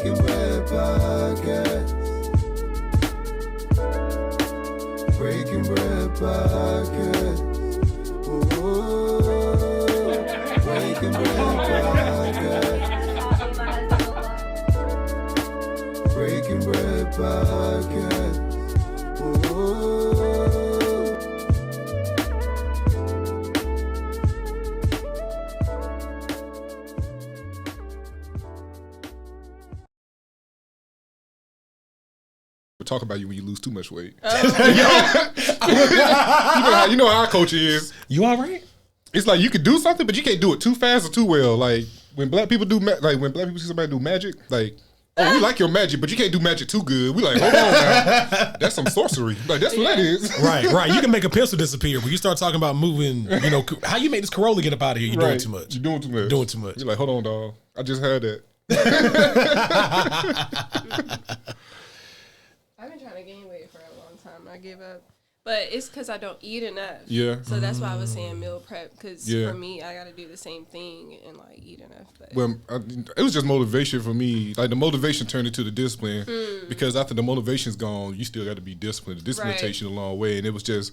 Breaking Bread Podcast. Breaking Bread Podcast. Ooh, Breaking Bread Podcast. Breaking Bread Podcast. Ooh. Talk about you when you lose too much weight. Oh. you know how our culture is. You all right? It's like you can do something, but you can't do it too fast or too well. Like when black people do, when black people see somebody do magic, like, oh, we like your magic, but you can't do magic too good. We like, hold on, now. That's some sorcery. Like that's what that is. Right. You can make a pencil disappear, but you start talking about moving. You know, how you make this Corolla get up out of here? You're doing too much. You're doing too much. Doing too much. You're like, hold on, dog. I just had that. I've been trying to gain weight for a long time. I give up. But it's because I don't eat enough. Yeah. So that's why I was saying meal prep. Because Yeah. for me, I got to do the same thing and like eat enough. But. Well, it was just motivation for me. Like the motivation turned into the discipline because after the motivation's gone, you still got to be disciplined. The discipline takes you a long way, and it was just,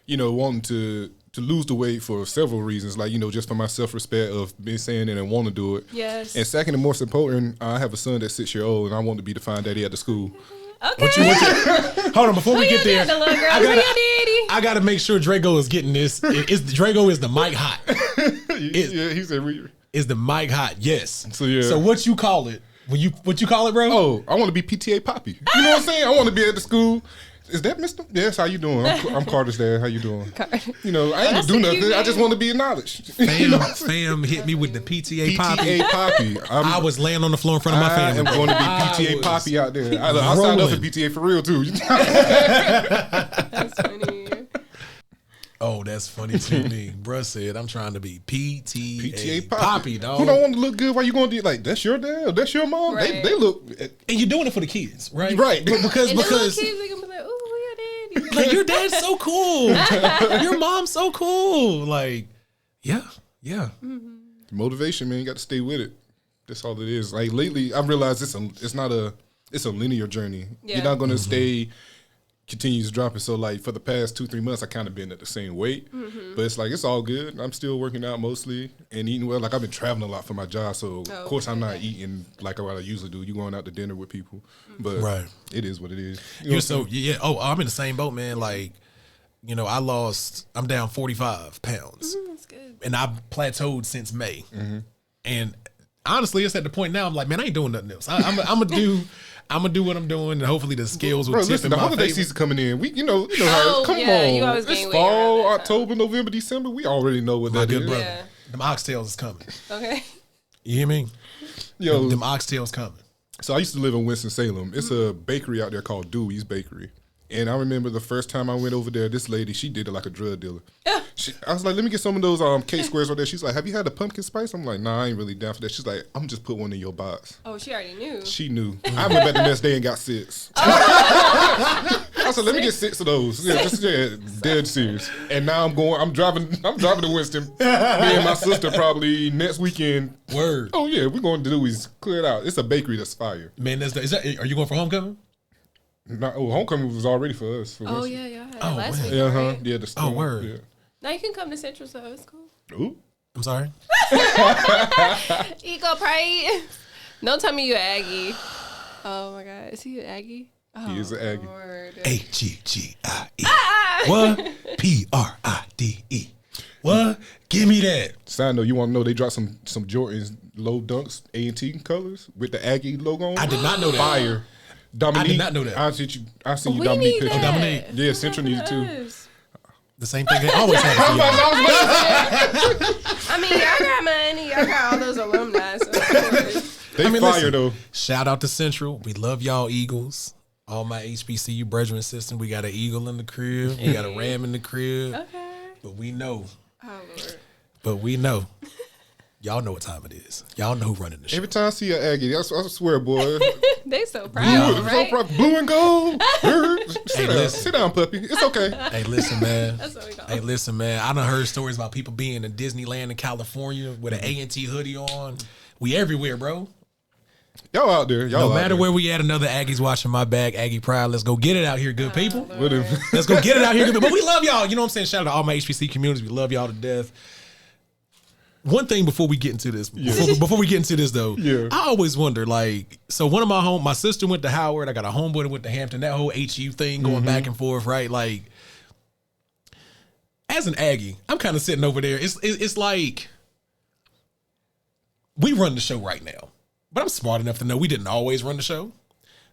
wanting to lose the weight for several reasons. Like just for my self-respect of being saying it and want to do it. Yes. And second and most important, I have a son that's 6 years old, and I want to be the fine daddy at the school. Okay. Hold on, before we get there, The little girl, I gotta make sure Drago is getting this. Drago is the mic hot. He said, Is the mic hot? Yes. So So what you call it? What you call it, bro? Oh, I want to be PTA Poppy. You know what I'm saying? I want to be at the school. Is that Mr.? Yes, how you doing? I'm Carter's dad. How you doing? Carter. I ain't gonna do nothing. I just want to be acknowledged. Fam hit me with the PTA Poppy. PTA Poppy. I was laying on the floor in front of my family. I am going to be PTA Poppy out there. I signed up for PTA for real too. That's funny. Oh, that's funny to me. Bruh said, I'm trying to be PTA Poppy, dog. Who don't want to look good while you going to do like, that's your dad or that's your mom? Right. They look. And you're doing it for the kids, right? Right. Because And the little kids, they gonna be like, "Ooh, your daddy." like your dad's so cool. Your mom's so cool. Like, yeah. Motivation, man. You got to stay with it. That's all it is. Like lately, I've realized it's a linear journey. Yeah. You're not going to stay continues dropping. So like for the past 2-3 months, I kind of been at the same weight, but it's like, it's all good. I'm still working out mostly and eating well. Like I've been traveling a lot for my job. So of course I'm not eating like what I usually do. You going out to dinner with people, but it is what it is. Oh, I'm in the same boat, man. Like, I'm down 45 pounds That's good. and I've plateaued since May. And honestly, it's at the point now I'm like, man, I ain't doing nothing else. I'm gonna do what I'm doing, and hopefully the scales will tip listen, in the my holiday favor. season coming in. We, how come on. You always It's gain weight fall, around that October, November, December. We already know what My that good is. brother, Yeah. them oxtails is coming. Okay. You hear me? Yo, Them oxtails coming. so I used to live in Winston-Salem. It's a bakery out there called Dewey's Bakery. And I remember the first time I went over there, this lady, she did it like a drug dealer. I was like, let me get some of those cake squares over there. She's like, have you had the pumpkin spice? I'm like, nah, I ain't really down for that. She's like, I'm just put one in your box. Oh, she already knew. She knew. I went back the next day and got 6. I said, let me get 6 of those. Dead serious. And now I'm driving to Winston. Me and my sister probably next weekend. Word. Oh yeah, we're going to Dewey's. Clear it out. It's a bakery that's fire. Man, are you going for homecoming? Homecoming was already for us. For Oh Winston. yeah, y'all had Oh, it last wow. week, Yeah, right? yeah. The store. word. Yeah. Now you can come to Central, so it's cool. Ooh. I'm sorry. Eco Pride. Don't tell me you're Aggie. Oh my God, is he an Aggie? Oh, He is an Aggie. Lord. AGGIE. What? PRIDE. What? Give me that. Side note, you want to know they dropped some Jordans low dunks A&T colors with the Aggie logo on? I did not know that. Fire. Dominique, I did not know that. I sent you We Dominique need picture. that. Dominique. Yeah, Central needs it too. Yes. The same thing they always have for you. I mean, y'all got money. Y'all got all those alumni. So of course. They fire listen, though. Shout out to Central. We love y'all Eagles. All my HBCU brethren system. We got an Eagle in the crib. We got a Ram in the crib. Okay. But we know. Oh Lord. Y'all know what time it is. Y'all know who running the show. Every time I see an Aggie, I swear, boy. They so proud, Yeah. right? Blue and gold. Sit down. listen. Sit down, puppy. It's okay. Hey, listen, man. That's what we call Hey, it. listen, man. I done heard stories about people being in Disneyland in California with an A&T hoodie on. We everywhere, bro. Y'all out there. Y'all No out matter there. where we at, another Aggie's watching my bag. Aggie Pride. Let's go get it out here, good people. With him. Let's go get it out here, good people. But we love y'all. You know what I'm saying? Shout out to all my HPC communities. We love y'all to death. One thing before we get into this, before we get into this though, I always wonder, like, so one of my sister went to Howard. I got a homeboy that went to Hampton. That whole HU thing going back and forth, right? Like, as an Aggie, I'm kind of sitting over there. It's like we run the show right now, but I'm smart enough to know we didn't always run the show.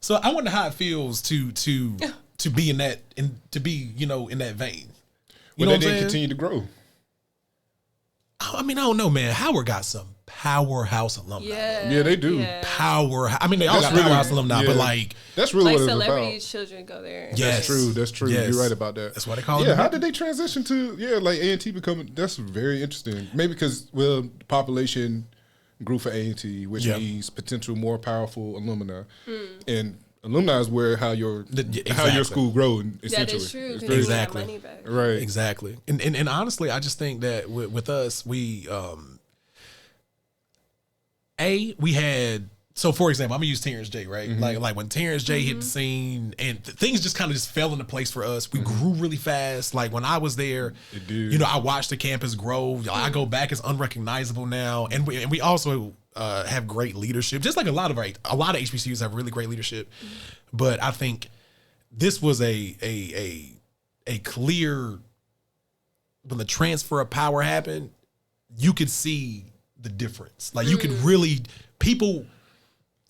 So I wonder how it feels to be in that to be in that vein. You know what I'm saying? Continue to grow. I mean, I don't know, man. Howard got some powerhouse alumni. Yeah, they do. Yeah. I mean, they all got powerhouse alumni, but like that's really Like what it's about. celebrities' children go there. Yes. That's true. Yes. You're right about that. That's why they call it. Yeah, how did they transition to like A&T becoming? That's very interesting. Maybe because the population grew for A&T, which means potential more powerful alumni, and alumni is where how your school grows. Essentially, That is true. It's Because very- they got money back. right. Exactly. And honestly, I just think that with us, we had. So, for example, I'm gonna use Terrence J. Right, like when Terrence J. hit the scene, and things just kind of just fell into place for us. We grew really fast. Like when I was there, It did. I watched the campus grow. I go back; it's unrecognizable now, and we also have great leadership. Just like a lot of HBCUs have really great leadership. But I think this was a clear when the transfer of power happened. You could see the difference. Like you could really people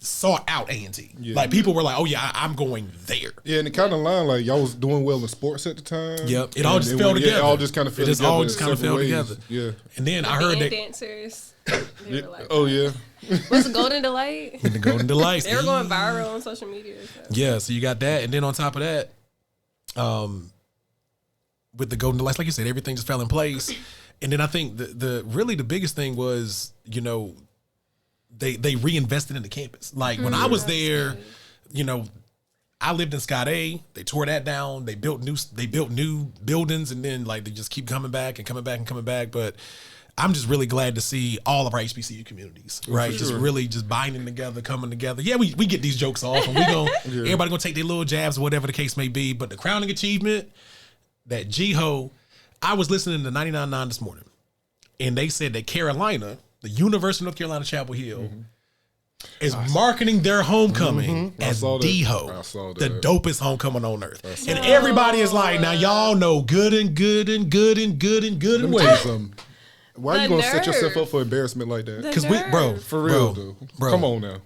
sought out A&T. Yeah. Like people were like, "Oh yeah, I'm going there." Yeah, and it kind of line like y'all was doing well in sports at the time. Yep, it all just fell together. It all just kind of fell together. all just kind of several fell ways. together. Yeah. And then I heard that dancers. They were like, Oh yeah. what's the Golden Delight? the Golden Delights. They were going viral on social media. So. Yeah, so you got that, and then on top of that, with the Golden Delights, like you said, everything just fell in place. And then I think the really the biggest thing was, they reinvested in the campus. Like when I was there, I lived in Scott A. They tore that down. They built new buildings, and then like they just keep coming back and coming back and coming back. But I'm just really glad to see all of our HBCU communities, right? Just really just binding together, coming together. Yeah, we get these jokes off, and everybody gonna take their little jabs, whatever the case may be. But the crowning achievement, that G-Ho, I was listening to 99.9 this morning, and they said that Carolina, the University of North Carolina, Chapel Hill, is marketing their homecoming as D-Ho, I saw the that. dopest homecoming on earth. And everybody is like, now y'all know good and Let me tell you well. something. Why The you gonna set yourself nerve. up for embarrassment like that? Because nerve. For real though. bro. Come on now.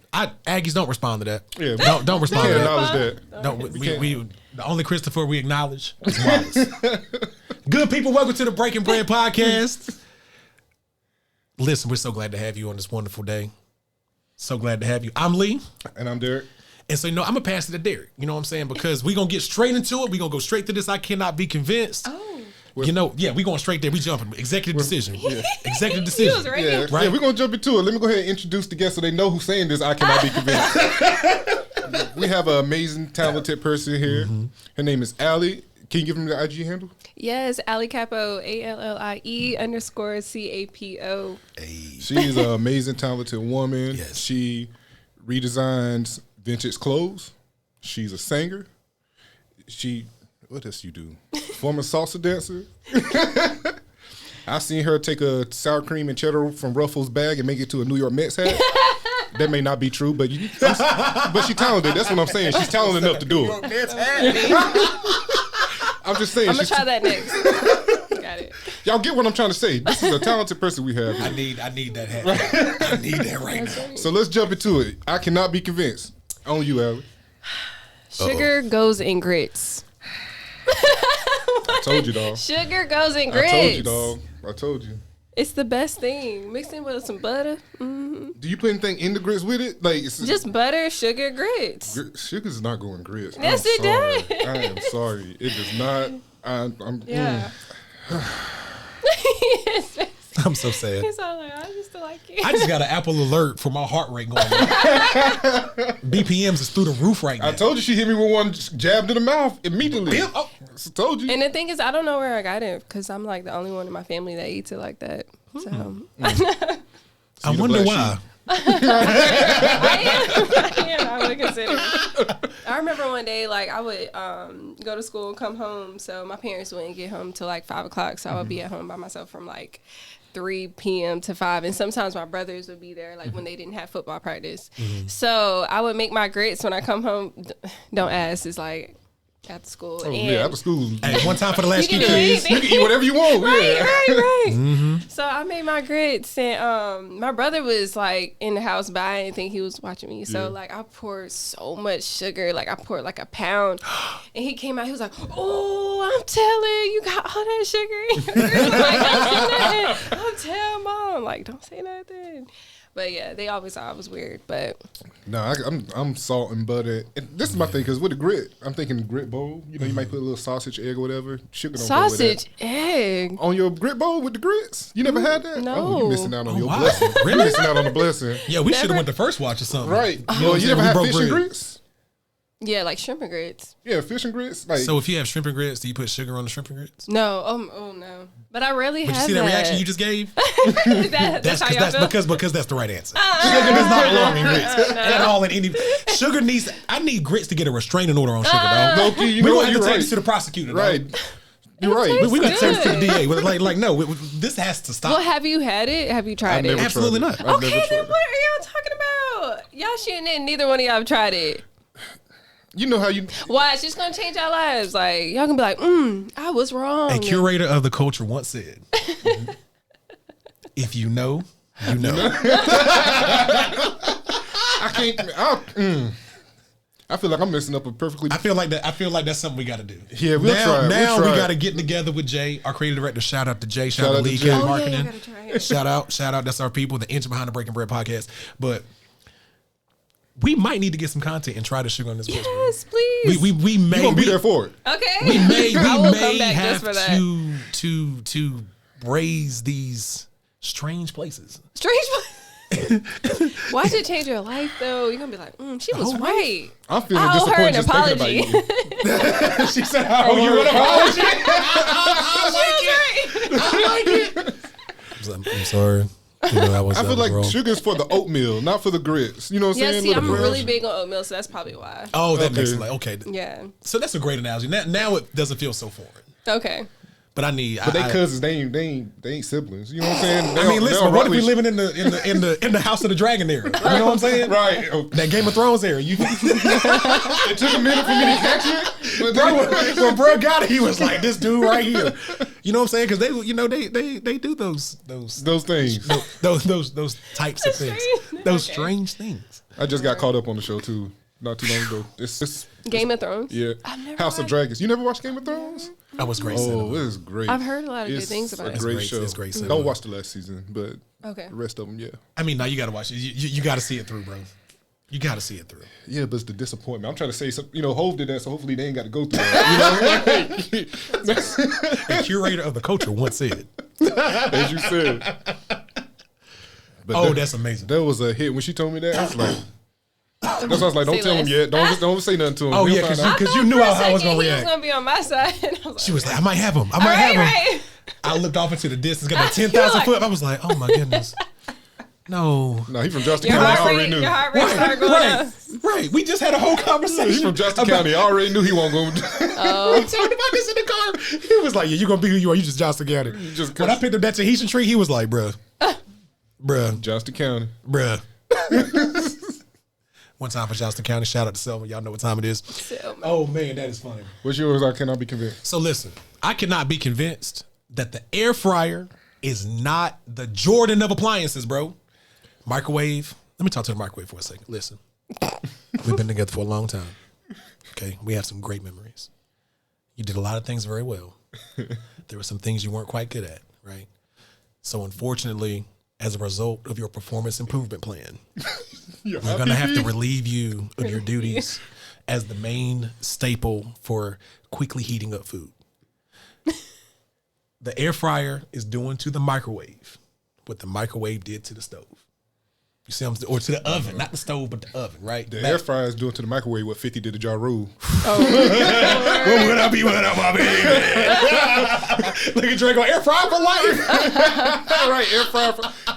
Aggies don't respond to that. Yeah. Don't respond Can't to that. acknowledge that. Don't we the only Christopher we acknowledge is Wallace. Good people, welcome to the Breaking Bread podcast. Listen, we're so glad to have you on this wonderful day. So glad to have you. I'm Lee. And I'm Derek. And so, I'm going to pass it to Derek. You know what I'm saying? Because we're going to get straight into it. We're going to go straight to this. I cannot be convinced. Oh. We're going straight there. We jumping. Executive decision. Executive He was decision. ready. Yeah, Right. yeah, we're gonna jump into it. Let me go ahead and introduce the guest so they know who's saying this. I cannot be convinced. We have an amazing, talented person here. Her name is Allie. Can you give him the IG handle? Yes, Ali Capo, ALLIE_CAPO. She's an amazing, talented woman. Yes. She redesigns vintage clothes. She's a singer. What else you do? Former salsa dancer. I seen her take a sour cream and cheddar from Ruffles bag and make it to a New York Mets hat. That may not be true, but she's talented. That's what I'm saying. She's talented enough to do it. I'm just saying. I'm going to try that next. Got it. Y'all get what I'm trying to say. This is a talented person we have here. I need that hat. I need that right now. So let's jump into it. I cannot be convinced. On you, Allie. Sugar goes in grits. I told you, dog. Sugar goes in grits. I told you, dog. I told you. It's the best thing. Mixed in with some butter. Mm-hmm. Do you put anything in the grits with it? Like it's Just butter, sugar, grits. sugar's not going grits. Yes, I'm it sorry. does. I am sorry. It does not. I'm. Yeah. I'm so sad. He's all like, I just don't like it. I just got an Apple alert for my heart rate going up. BPMs is through the roof right now. I told you she hit me with one jabbed in the mouth immediately. Oh. I told you. And the thing is, I don't know where I got it because I'm like the only one in my family that eats it like that. So I the wonder black why. I would consider it. I remember one day, like, I would go to school and come home, so my parents wouldn't get home till like 5 o'clock, so I would be at home by myself from like 3 p.m. to 5, and sometimes my brothers would be there, like when they didn't have football practice. So I would make my grits when I come home. Don't ask. It's like after school. Oh, and yeah, after school. Hey, one time for the last You few can do kids. You can eat whatever you want. Yeah. Right. So I made my grits, and my brother was like in the house, but I didn't think he was watching me. So like I poured so much sugar, like I poured like a pound, and he came out. He was like, "Oh, I'm telling you got all that sugar." Like, don't say nothing. I'm telling mom, like, don't say nothing. But yeah, they always thought I was weird. But No, I'm salt and butter. And this is my thing, because with the grit, I'm thinking grit bowl. You know, you might put a little sausage, egg, or whatever. Sugar don't go with that. sausage, egg. On your grit bowl with the grits? You never had that? No. Oh, you missing out on your wow. blessing. Really? You missing out on the blessing. Yeah, we should have Never- went to First Watch or something. Right. You know Well, what you I'm never saying? had We broke fish and bread. grits? Yeah, like shrimp and grits. Yeah, fish and grits. Like, So if you have shrimp and grits, do you put sugar on the shrimp and grits? No, oh no. But I rarely But have you see that reaction you that. just gave? That's how y'all feel? because that's the right answer. Sugar does not belong in grits at all in any. Sugar needs. I need grits to get a restraining order on sugar, dog. low-key, you we know don't what? have You're to take right. this to the prosecutor, dog. Right. You're right. We got to take this to the Good. DA. Like no, this has to stop. Well, have you had it? Have you tried I've it? never Absolutely tried it. not. I've never Okay, tried then it. what are y'all talking about? Y'all shouldn't have. Neither one of y'all have tried it. You know how you... Watch, it's gonna change our lives. Like y'all gonna be like, I was wrong. A curator of the culture once said, "If you know, you know." I can't... I feel like I'm messing up a perfectly... I feel like that's something we got to do. Yeah, we'll now, try it. Now We'll we try got to it. get together with Jay, our creative director. Shout out to Jay. Shout out to out to Lee Jay. County Oh, yeah, Marketing. you gotta try it. Shout out. That's our people, the engine behind the Breaking Bread podcast. But we might need to get some content and try to sugar on this. Yes, please. We may You gonna be there for it. Okay. we may I will we come may back have just for that. to raise these strange places. Strange. Why should it change your life though? You're gonna be like, she was right. I'm feeling I owe her disappointed an just thinking about apology. you. She said, "Oh, you want an apology?" I like it. I'm sorry. You know, I feel like sugar's for the oatmeal, not for the grits. You know what I'm Yeah, saying? see, Little I'm brown really sugar. big on oatmeal, so that's probably why. Oh, that makes Okay. it like okay. Yeah. So that's a great analogy. Now it doesn't feel so foreign. Okay. But I need. But they cousins, they ain't siblings. You know what I'm saying? I mean, listen. What if we living in the House of the Dragon era? You know what I'm saying? Right. That Game of Thrones era. You, It took a minute for me to catch it. But bro, when bro got it, he was like, "This dude right here." You know what I'm saying? Because they do those those things. those types of things. Strange. Those Okay. strange things. I just got caught up on the show too, not too long ago. It's Game of Thrones. yeah. never House of watched- Dragons. You never watched Game of Thrones? That was great. Oh, cinema. it is great. I've heard a lot of good It's things about a it. great great- show. it's great cinema. Don't watch the last season, but Okay. the rest of them, yeah. I mean, now you got to watch it. You got to see it through, bro. You got to see it through. Yeah, but it's the disappointment. I'm trying to say something. You know, Hov did that, so hopefully they ain't got to go through that. You know, A curator of the culture once said. as you said. But Oh, that, that's amazing. that was a hit. When she told me that, I was like, that's why I was like, don't Say tell him less. yet. Don't say nothing to him. Oh, He'll yeah, find out. because you knew how I was going to He was react. gonna be on my side. And I was like, She was like, I might have him. I might have him. I looked off into the distance, got that 10,000 like- foot. I was like, oh my goodness. No. No, he from Justin Your County. I heart already rate, knew. your heart rate started going up. Right. We just had a whole conversation. He from Justin about- County. I already knew he wasn't going to. We talked about this in the car. He was like, yeah, you're going to be who you are. You just Johnston County. just When I picked up that Tahitian tree, he was like, bruh. Justin County. Bruh. One time for Johnston County. Shout out to Selma. Y'all know what time it is. Selma. Oh, man, that is funny. What's yours? I cannot be convinced. So listen, I cannot be convinced that the air fryer is not the Jordan of appliances, bro. Microwave. Let me talk to the microwave for a second. Listen, we've been together for a long time. Okay, we have some great memories. You did a lot of things very well. There were some things you weren't quite good at, right? So unfortunately, as a result of your performance improvement plan, we're going to have to relieve you of your duties as the main staple for quickly heating up food. The air fryer is doing to the microwave what the microwave did to the stove. You see what I'm saying? Or to the oven, not the stove, but the oven, right? The air fryer is doing to the microwave what 50 did to Ja Rule. What would I be without my baby? Look at Draco, air fryer for life. All right, air fryer.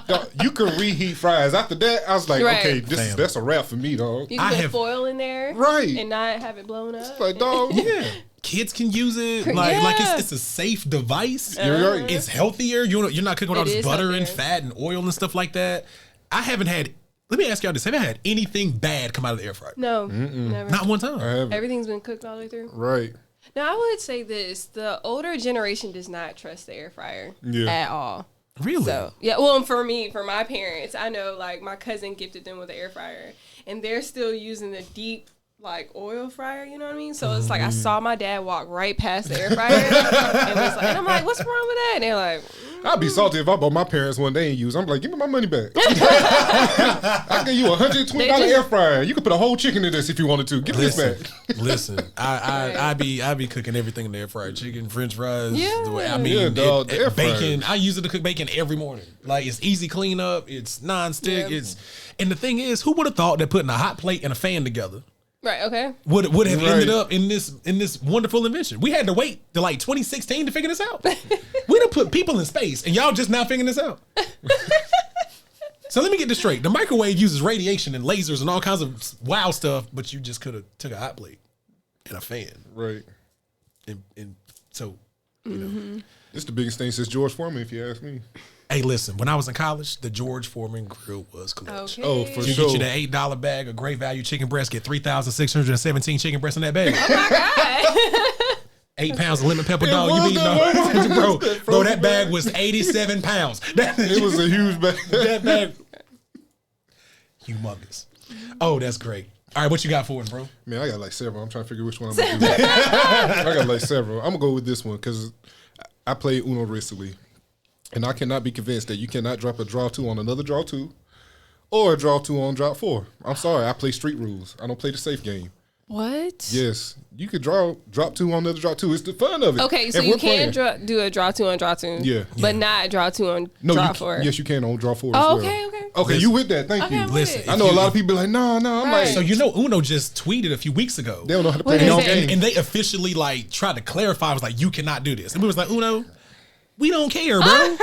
Dog, you can reheat fries. After that, I was like, Right. okay, Damn. that's a wrap for me, dog. You can put foil in there, Right. and not have it blown up. Like, dog, Yeah. Kids can use it. Like it's a safe device. You're right. It's healthier. You're not cooking with all It this is butter and healthier. fat and oil and stuff like that. I haven't had. Let me ask y'all this: have you had anything bad come out of the air fryer? No, never. Not one time. I haven't. Everything's been cooked all the way through. Right. Now, I would say this: the older generation does not trust the air fryer Yeah. at all. Really? So yeah, well, for my parents, I know like my cousin gifted them with an air fryer, and they're still using the deep like oil fryer. You know what I mean? So it's like I saw my dad walk right past the air fryer, and I'm like, "What's wrong with that?" And they're like, I'd be salty if I bought my parents one they ain't use. I'm like, give me my money back. I give you $120 air fryer. You could put a whole chicken in this if you wanted to. Give me this back. Listen, I be cooking everything in the air fryer: chicken, French fries. Yeah. The way, I mean, Yeah, dog, the air fryer. bacon. I use it to cook bacon every morning. Like it's easy cleanup. It's nonstick. Yeah. And the thing is, who would have thought that putting a hot plate and a fan together "Right, okay." would have Right. ended up in this wonderful invention? We had to wait to like 2016 to figure this out. We done put people in space, and y'all just now figuring this out. So let me get this straight: the microwave uses radiation and lasers and all kinds of wild stuff, but you just could have took a hot plate and a fan, Right. and so you know. It's the biggest thing since George Foreman, if you ask me. Hey, listen, when I was in college, the George Foreman grill was clutch. Okay. Oh, for You sure. get you that $8 bag of great value chicken breast, get 3,617 chicken breasts in that bag. God. 8 pounds of lemon pepper dog. was You mean though. bro, that bag was 87 pounds. It was a huge bag. that bag. Humongous. Oh, that's great. All right, what you got for it, bro? Man, I got like several. I'm trying to figure which one I'm going to do. I got like several. I'm going to go with this one because I played Uno recently. And I cannot be convinced that you cannot drop a draw 2 on another draw 2 or a draw 2 on drop 4. I'm sorry. I play street rules. I don't play the safe game. What? Yes. You could drop 2 on another draw 2. It's the fun of it. Okay, so And you we're can playing. do a draw 2 on draw 2. Yeah. But not draw 2 on No, draw you 4. Yes, you can on draw 4 as Oh, well. okay. Okay, you with that. Thank Okay, you. I'm with Listen, it. I know a lot of people be like, no. I'm Right. like, So you know Uno just tweeted a few weeks ago. they don't know how to play What the is game. it? And they officially like tried to clarify, was like, you cannot do this. And we was like, Uno, we don't care, bro.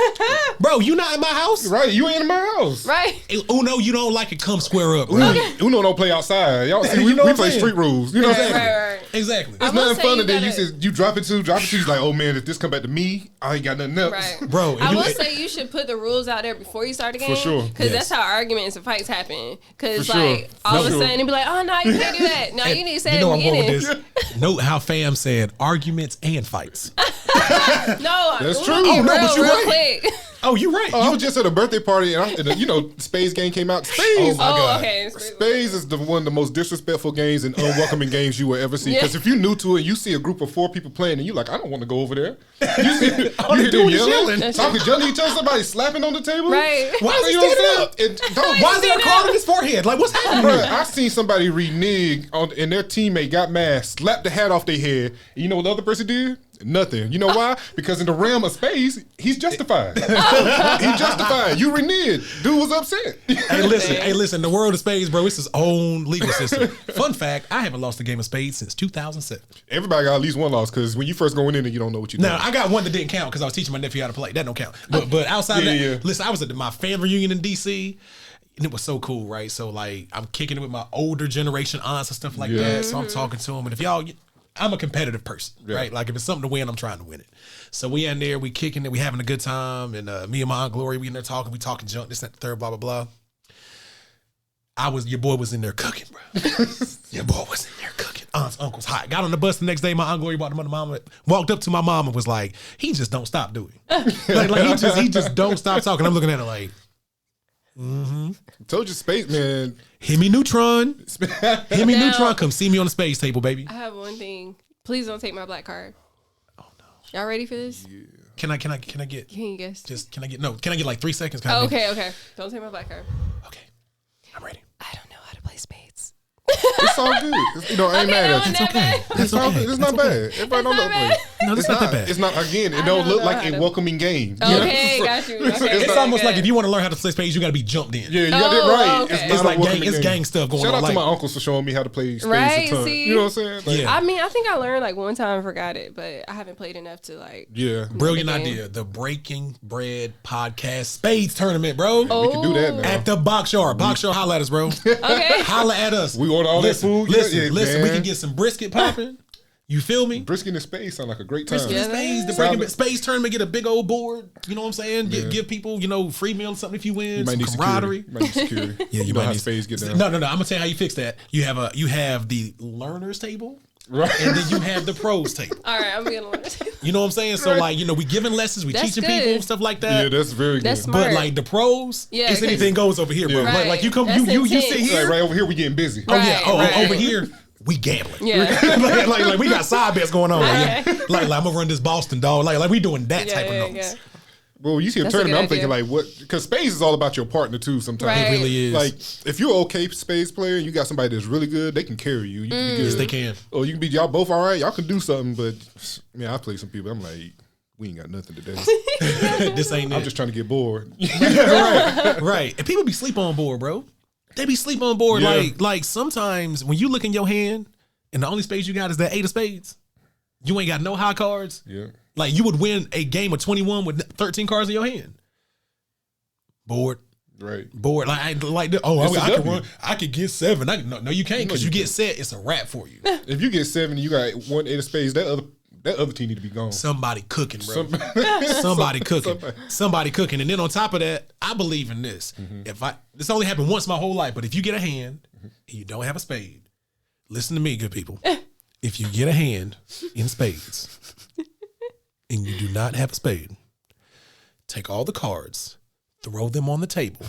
Bro, you not in my house. Right, you ain't in my house. Right. Uno, you don't like it, come square up. Uno, Right? Uno don't play outside. Y'all see, we, You know we what I'm play saying? street rules. You know what I'm saying? Right. Exactly. I It's will nothing say fun you that you gotta- said you drop it 2. He's like, oh man, if this come back to me, I ain't got nothing else. Right. Bro, and I you- will say you should put the rules out there before you start the game. sure. Because Yes. that's how arguments and fights happen. Because, For sure. like, all For of a sure. sudden, it'd be like, oh, no, you can't do that. No, you need to say you it know in I'm the going beginning. with this. Note how fam said arguments and fights. No, That's Uno true. get Oh, no, real, but you're real right. quick. Oh, you're right. Oh, I was just at a birthday party, and you know, Spades game came out. Spades, my Oh, God. okay. Spades is one of the most disrespectful games and unwelcoming games you will ever see. Because Yeah. if you're new to it, you see a group of 4 people playing, and you're like, I don't want to go over there. You see, you they hear them doing is yelling, yelling. talking, yelling at each other, somebody slapping on the table. Right. Why is he You know standing what up? I'm saying? And don't- Why is there a card on his forehead? Like, what's happening? Bruh, here? I seen somebody renege and their teammate got mad, slapped the hat off their head. And you know what the other person did? Nothing. You know why? Because in the realm of space, he's justified. He's justified. You reneged. Dude was upset. Hey, listen. The world of spades, bro, it's his own legal system. Fun fact: I haven't lost a game of spades since 2007. Everybody got at least one loss because when you first going in, you don't know what you're doing. Now I got one that didn't count because I was teaching my nephew how to play. That don't count. But outside of that, Yeah. listen, I was at my family reunion in DC. And it was so cool, right? So like, I'm kicking it with my older generation aunts and stuff like Yeah. that. So I'm talking to them, and if y'all, I'm a competitive person, Yeah. right? Like if it's something to win, I'm trying to win it. So we in there, we kicking it, we having a good time, and me and my aunt Glory, we in there talking, we talking junk, this, that, the third, blah blah blah. Your boy was in there cooking, bro. Your boy was in there cooking. Aunts, uncles, hot. Got on the bus the next day. My aunt Glory brought the mama. Walked up to my mom and was like, "He just don't stop doing. like he just don't stop talking." I'm looking at her like, Told you, space man. "Hit me Neutron, hit me Now- Neutron. Come see me on the space table, baby." I have one thing. Please don't take my black card. Oh, no. Y'all ready for this? Can I get Can you guess? can I get like 3 seconds? Can I Oh, get- okay. Don't take my black card. Okay. I'm ready. I don't know how to play spades. It's all good. I ain't mad that at one you. not bad. That's It's all okay. good. It's not bad. Everybody don't know not how to play. No, that's not that bad. It's not, again, it don't look like a welcoming game. Okay, got you. Okay, It's almost like if you want to learn how to play spades, you got to be jumped in. Yeah, you got it right. Okay. It's like welcoming it's game. gang stuff going on. Shout out like, to my uncles for showing me how to play spades Right, a ton. see? You know what I'm saying? Like, Yeah. I mean, I think I learned like one time, forgot it, but I haven't played enough to like. Yeah. brilliant game. idea. The Breaking Bread Podcast Spades Tournament, bro. We can do that now. At the Box Yard. Box Yard, holla at us, bro. Okay. Holla at us. We order all that food? Listen, Yeah, listen. We man. can get some brisket popping. You feel me? Brisket and spades sound like a great time. Brisket and spades. The Sound Breaking like- Spades Tournament. Get a big old board. You know what I'm saying? Give people, free meal something if you win. You might some need camaraderie. security. You might need security. Yeah, you know might how need spades get down. No. I'm gonna tell you how you fix that. You have the learners table, Right. and then you have the pros table. All right, I'm gonna learn. You know what I'm saying? So like, we giving lessons, we That's teaching good. people stuff like that. Yeah, that's very good. That's smart. But like the pros, Yeah, it's anything goes over here, bro. Yeah. Like you come, Right. you That's sit intense. here. Like right over here, we getting busy. Oh yeah. Right, right. Over here, we gambling. Yeah. like we got side bets going on. Okay. Like I'm gonna run this Boston dog. Like we doing that type of numbers. Yeah. Well, when you see a That's a tournament, I'm good thinking idea. like, what? Because spades is all about your partner too. Sometimes Right. It really is. Like if you're an okay spades player and you got somebody that's really good, they can carry you. You can be good. Yes, they can. Or you can be y'all both all right. Y'all can do something, but man, I play some people. I'm like, we ain't got nothing today. This ain't it. I'm just trying to get bored. right. And people be sleep on board, bro. They be sleep on board. Yeah. Like sometimes when you look in your hand and the only spades you got is that 8 of spades, you ain't got no high cards. Yeah. Like you would win a game of 21 with 13 cards in your hand. Bored. Right. Bored. Like I could W. run. I could get 7. No, you can't because you you get set. It's a wrap for you. If you get 7 and you got 1 8 of spades, that other team need to be gone. Somebody cooking, bro. Somebody cooking. Somebody cooking. And then on top of that, I believe in this. This only happened once my whole life, but if you get a hand and you don't have a spade, listen to me, good people. If you get a hand in spades and you do not have a spade, take all the cards, throw them on the table.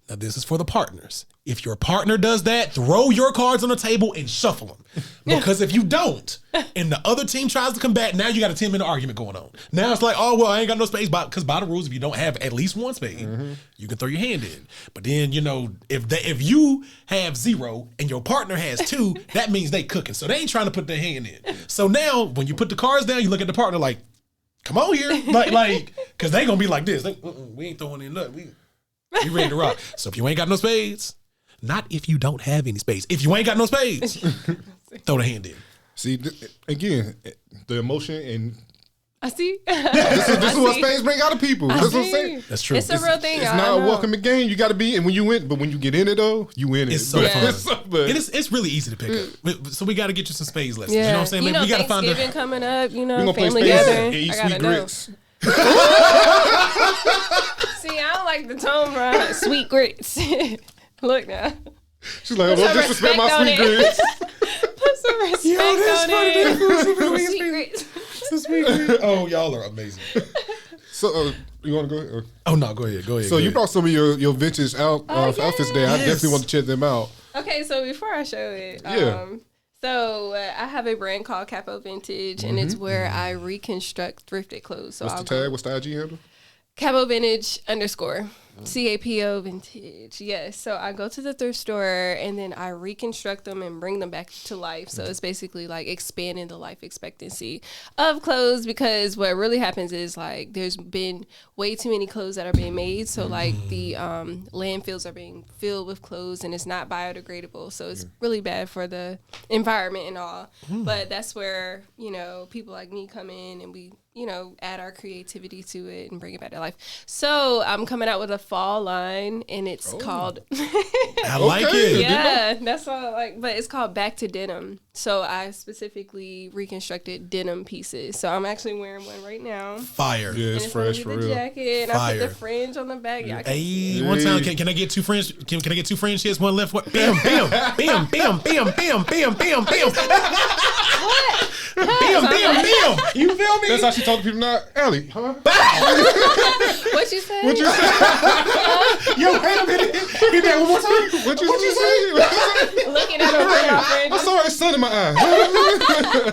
Now, this is for the partners. If your partner does that, throw your cards on the table and shuffle them. Because if you don't, and the other team tries to come back, now you got a 10-minute argument going on. Now it's like, oh, well, I ain't got no spades. Because by the rules, if you don't have at least one spade, you can throw your hand in. But then, if you have 0 and your partner has 2, that means they cooking. So they ain't trying to put their hand in. So now, when you put the cards down, you look at the partner like, come on here. Because they going to be like this. We ain't throwing in nothing. We ready to rock. So if you ain't got no spades, not if you don't have any spades. If you ain't got no spades, throw the hand in. See, again, the emotion and I see. this is what spades bring out of people. That's what I'm saying. That's true. It's a real thing. It's I not a know. welcoming game. You got to be, and when you win, but when you get in it though, you win it. It's so But- fun. but- And it's really easy to pick up. So we got to get you some spades lessons. You know what I'm saying? You know, we got to find Thanksgiving coming up. we gonna play Family spades gathering. and eat I gotta sweet know. grits. See, I don't like the tone, bro. Sweet grits. Look now. She's like, oh, don't Put some disrespect my respect on sweet it. grits. Put some respect on it. Sweet grits. Oh, y'all are amazing. So, you want to go ahead? Or- Oh, no, go ahead. So you brought some of your vintage outfits there. I Yes. definitely want to check them out. Okay, so before I show it, Yeah. I have a brand called Capo Vintage, and it's where I reconstruct thrifted clothes. So What's I'll the tag? go What's the IG handle? Capo Vintage _ CAPO Vintage. Yes. So I go to the thrift store and then I reconstruct them and bring them back to life. So it's basically like expanding the life expectancy of clothes, because what really happens is like there's been way too many clothes that are being made. So like the landfills are being filled with clothes and it's not biodegradable. So it's really bad for the environment and all. But that's where, people like me come in and we, add our creativity to it and bring it back to life. So I'm coming out with a fall line, and it's called I like Okay. it. yeah, that's all I like. But it's called Back to Denim. So I specifically reconstructed denim pieces. So I'm actually wearing one right now. Fire. Yeah, And it's gonna fresh be for the real. jacket, and I put Fire. the fringe on the back. Y'all can see. Hey, one time, can I get 2 French? Can I get 2 French hits? One left. What? Bam, bam, bam, bam, bam, bam, bam, bam, bam. Bam, bam, bam. You feel me? That's how she talk to people now. Allie, huh? What you say? What you say? Yo, wait a minute. Hit that one more time. What you say? Looking at her with my I fringe. saw his sun in my eye.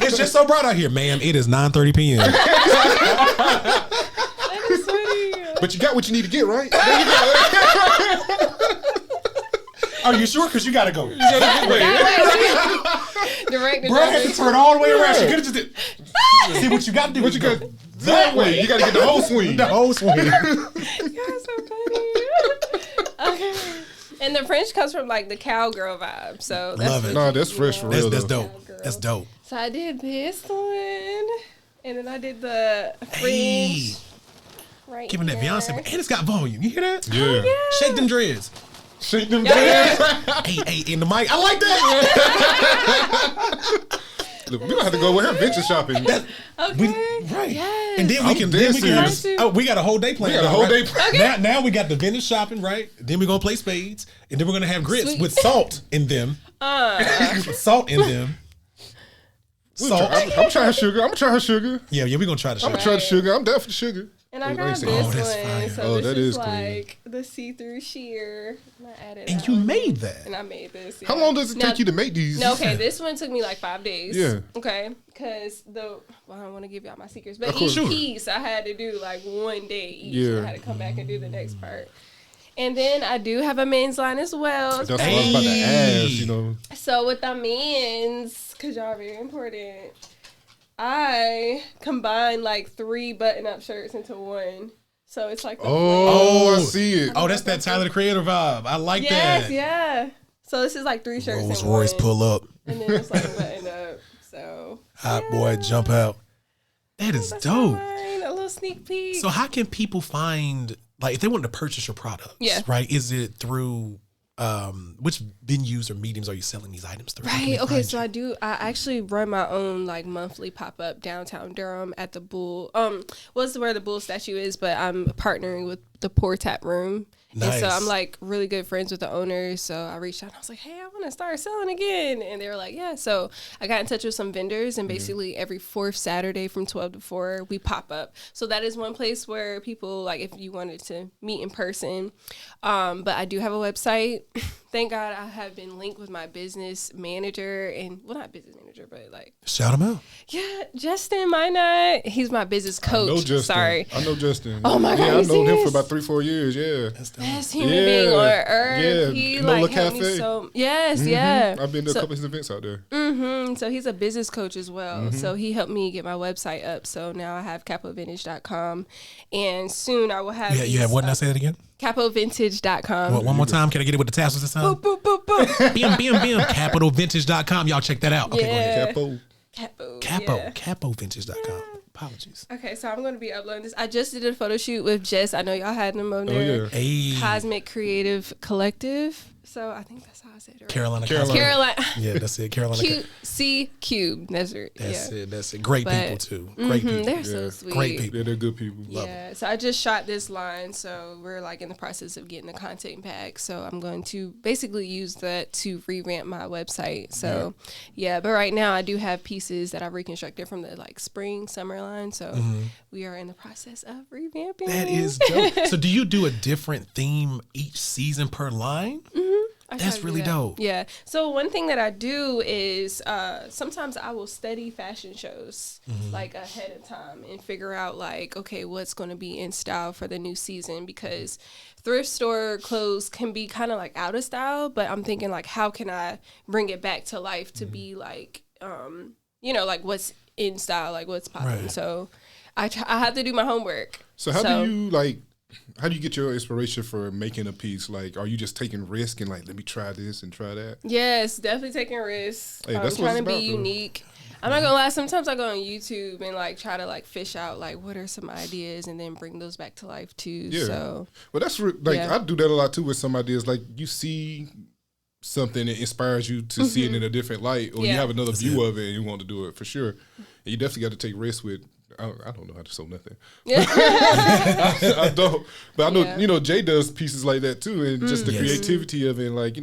It's just so bright out here, ma'am. It is 9:30 p.m. That is funny. But you got what you need to get, right? Are you sure? Because you got to go. Direct Bro had to turn all the way around. She could have just did. See what you got to do. What you got that way? You got to get the whole swing. The whole swing. You're so funny. Okay. And the French comes from like the cowgirl vibe. So that's Love it. No, that's fresh for real. That's though. dope. That's dope. So I did this one. And then I did the fringe. Hey, Right giving that here. Beyonce, and it's got volume. You hear that? Yeah. Shake them dreads. Shake them dreads. Hey, in the mic. I like that. Look, we gonna have to go with her venture shopping. Okay. Right. Yes. And then we I'm can. dead Then we can. serious. Oh, we got a whole day planned. We got a whole day planned. Now we got the vintage shopping, right? Then we're gonna play spades, and then we're gonna have grits Sweet. with salt in them. Salt in them. Salt. I'm gonna try her sugar. I'm gonna try her sugar. Yeah, we're gonna try the I'm sugar. gonna try the sugar. I'm down for the sugar. And I Oh, got nice. this Oh, that's one. fire. So Oh, this that is is clean. like the see-through sheer. And I added And that you one. made that. And I made this. How yeah. long does it Now- take you to make these? No, okay, this one took me like 5 days. Yeah. Okay, because I don't want to give y'all my secrets, but Of course. each Sure. piece I had to do like 1 day each. Yeah. I had to come back and do the next part. And then I do have a men's line as well. That's what I was about to ask. You know. So with the men's, because y'all are very important, I combined like 3 button-up shirts into one. So it's like the Oh, I see it. Oh, that's that Tyler the Creator vibe. I like yes, that. yeah. So this is like 3 shirts Rolls in Royce one. pull up. And then it's like a button up. So Hot boy jump out. That is that's dope. mine, a little sneak peek. So how can people find, like, if they want to purchase your products, Yeah. right? Is it through which venues or mediums are you selling these items through? How can Right. they Okay. find So you? I actually run my own like monthly pop up downtown Durham at the Bull. What's where the Bull statue is, but I'm partnering with the Pour Tap Room. And so Nice. I'm like really good friends with the owners. So I reached out and I was like, hey, I want to start selling again. And they were like, yeah. So I got in touch with some vendors and basically every 4th Saturday from 12 to 4, we pop up. So that is one place where people, like if you wanted to meet in person. But I do have a website. Thank God I have been linked with my business manager and, well, not business manager, but like, Shout them out. yeah, Justin Minot. He's my business coach. I know Justin. Sorry. I know Justin. Oh my God, Yeah, I you know him serious? for about 3-4 years. Yeah. Best human being on earth. Yeah. He Nola like helped me Cafe. so. Yes, yeah. I've been to a So- couple of his events out there. So he's a business coach as well. So he helped me get my website up. So now I have capovintage.com, and soon I will have. You have what? Now say that again. Capovintage.com. One more time. Can I get it with the tassels this time? Boop, boop, boop. Bim. Capitalvintage.com. Y'all check that out. Okay, go ahead. Yeah. Capo. Yeah. Capovintage.com. Apologies. Okay, so I'm going to be uploading this. I just did a photo shoot with Jess. I know y'all had them on Oh, there. yeah. Hey, Cosmic Creative Collective. So I think that's how I said it. Right? Carolina. Carolina. Carolina. Yeah, that's it. Carolina. QC Cube. That's it. That's Yeah. it. That's it. Great But- people too. Great people. They're so Yeah. sweet. Great people. Yeah, they're good people. Yeah, so I just shot this line, so we're like in the process of getting the content back. So I'm going to basically use that to revamp my website. So yeah, but right now I do have pieces that I reconstructed from the like spring summer line. So we are in the process of revamping. That is dope. So do you do a different theme each season per line? I try That's to do really that. dope. Yeah. So one thing that I do is sometimes I will study fashion shows like ahead of time and figure out like, okay, what's going to be in style for the new season, because thrift store clothes can be kind of like out of style, but I'm thinking like, how can I bring it back to life to be like, like what's in style, like what's popping. Right. So I have to do my homework. So how do you get your inspiration for making a piece? Like, are you just taking risk and like, let me try this and try that? Yes, definitely taking risks. Hey, that's what trying it's to be about, though. unique. I'm not gonna lie. Sometimes I go on YouTube and like try to like fish out like what are some ideas and then bring those back to life too. Yeah. So Well, that's Yeah. I do that a lot too with some ideas. Like, you see something that inspires you to see it in a different light, or you Yeah. have another view of it and you want to do it for sure. And you definitely got to take risks with. I don't know how to sew nothing. I don't, but I know Yeah. Jay does pieces like that too, and just the Yes. creativity of it. And like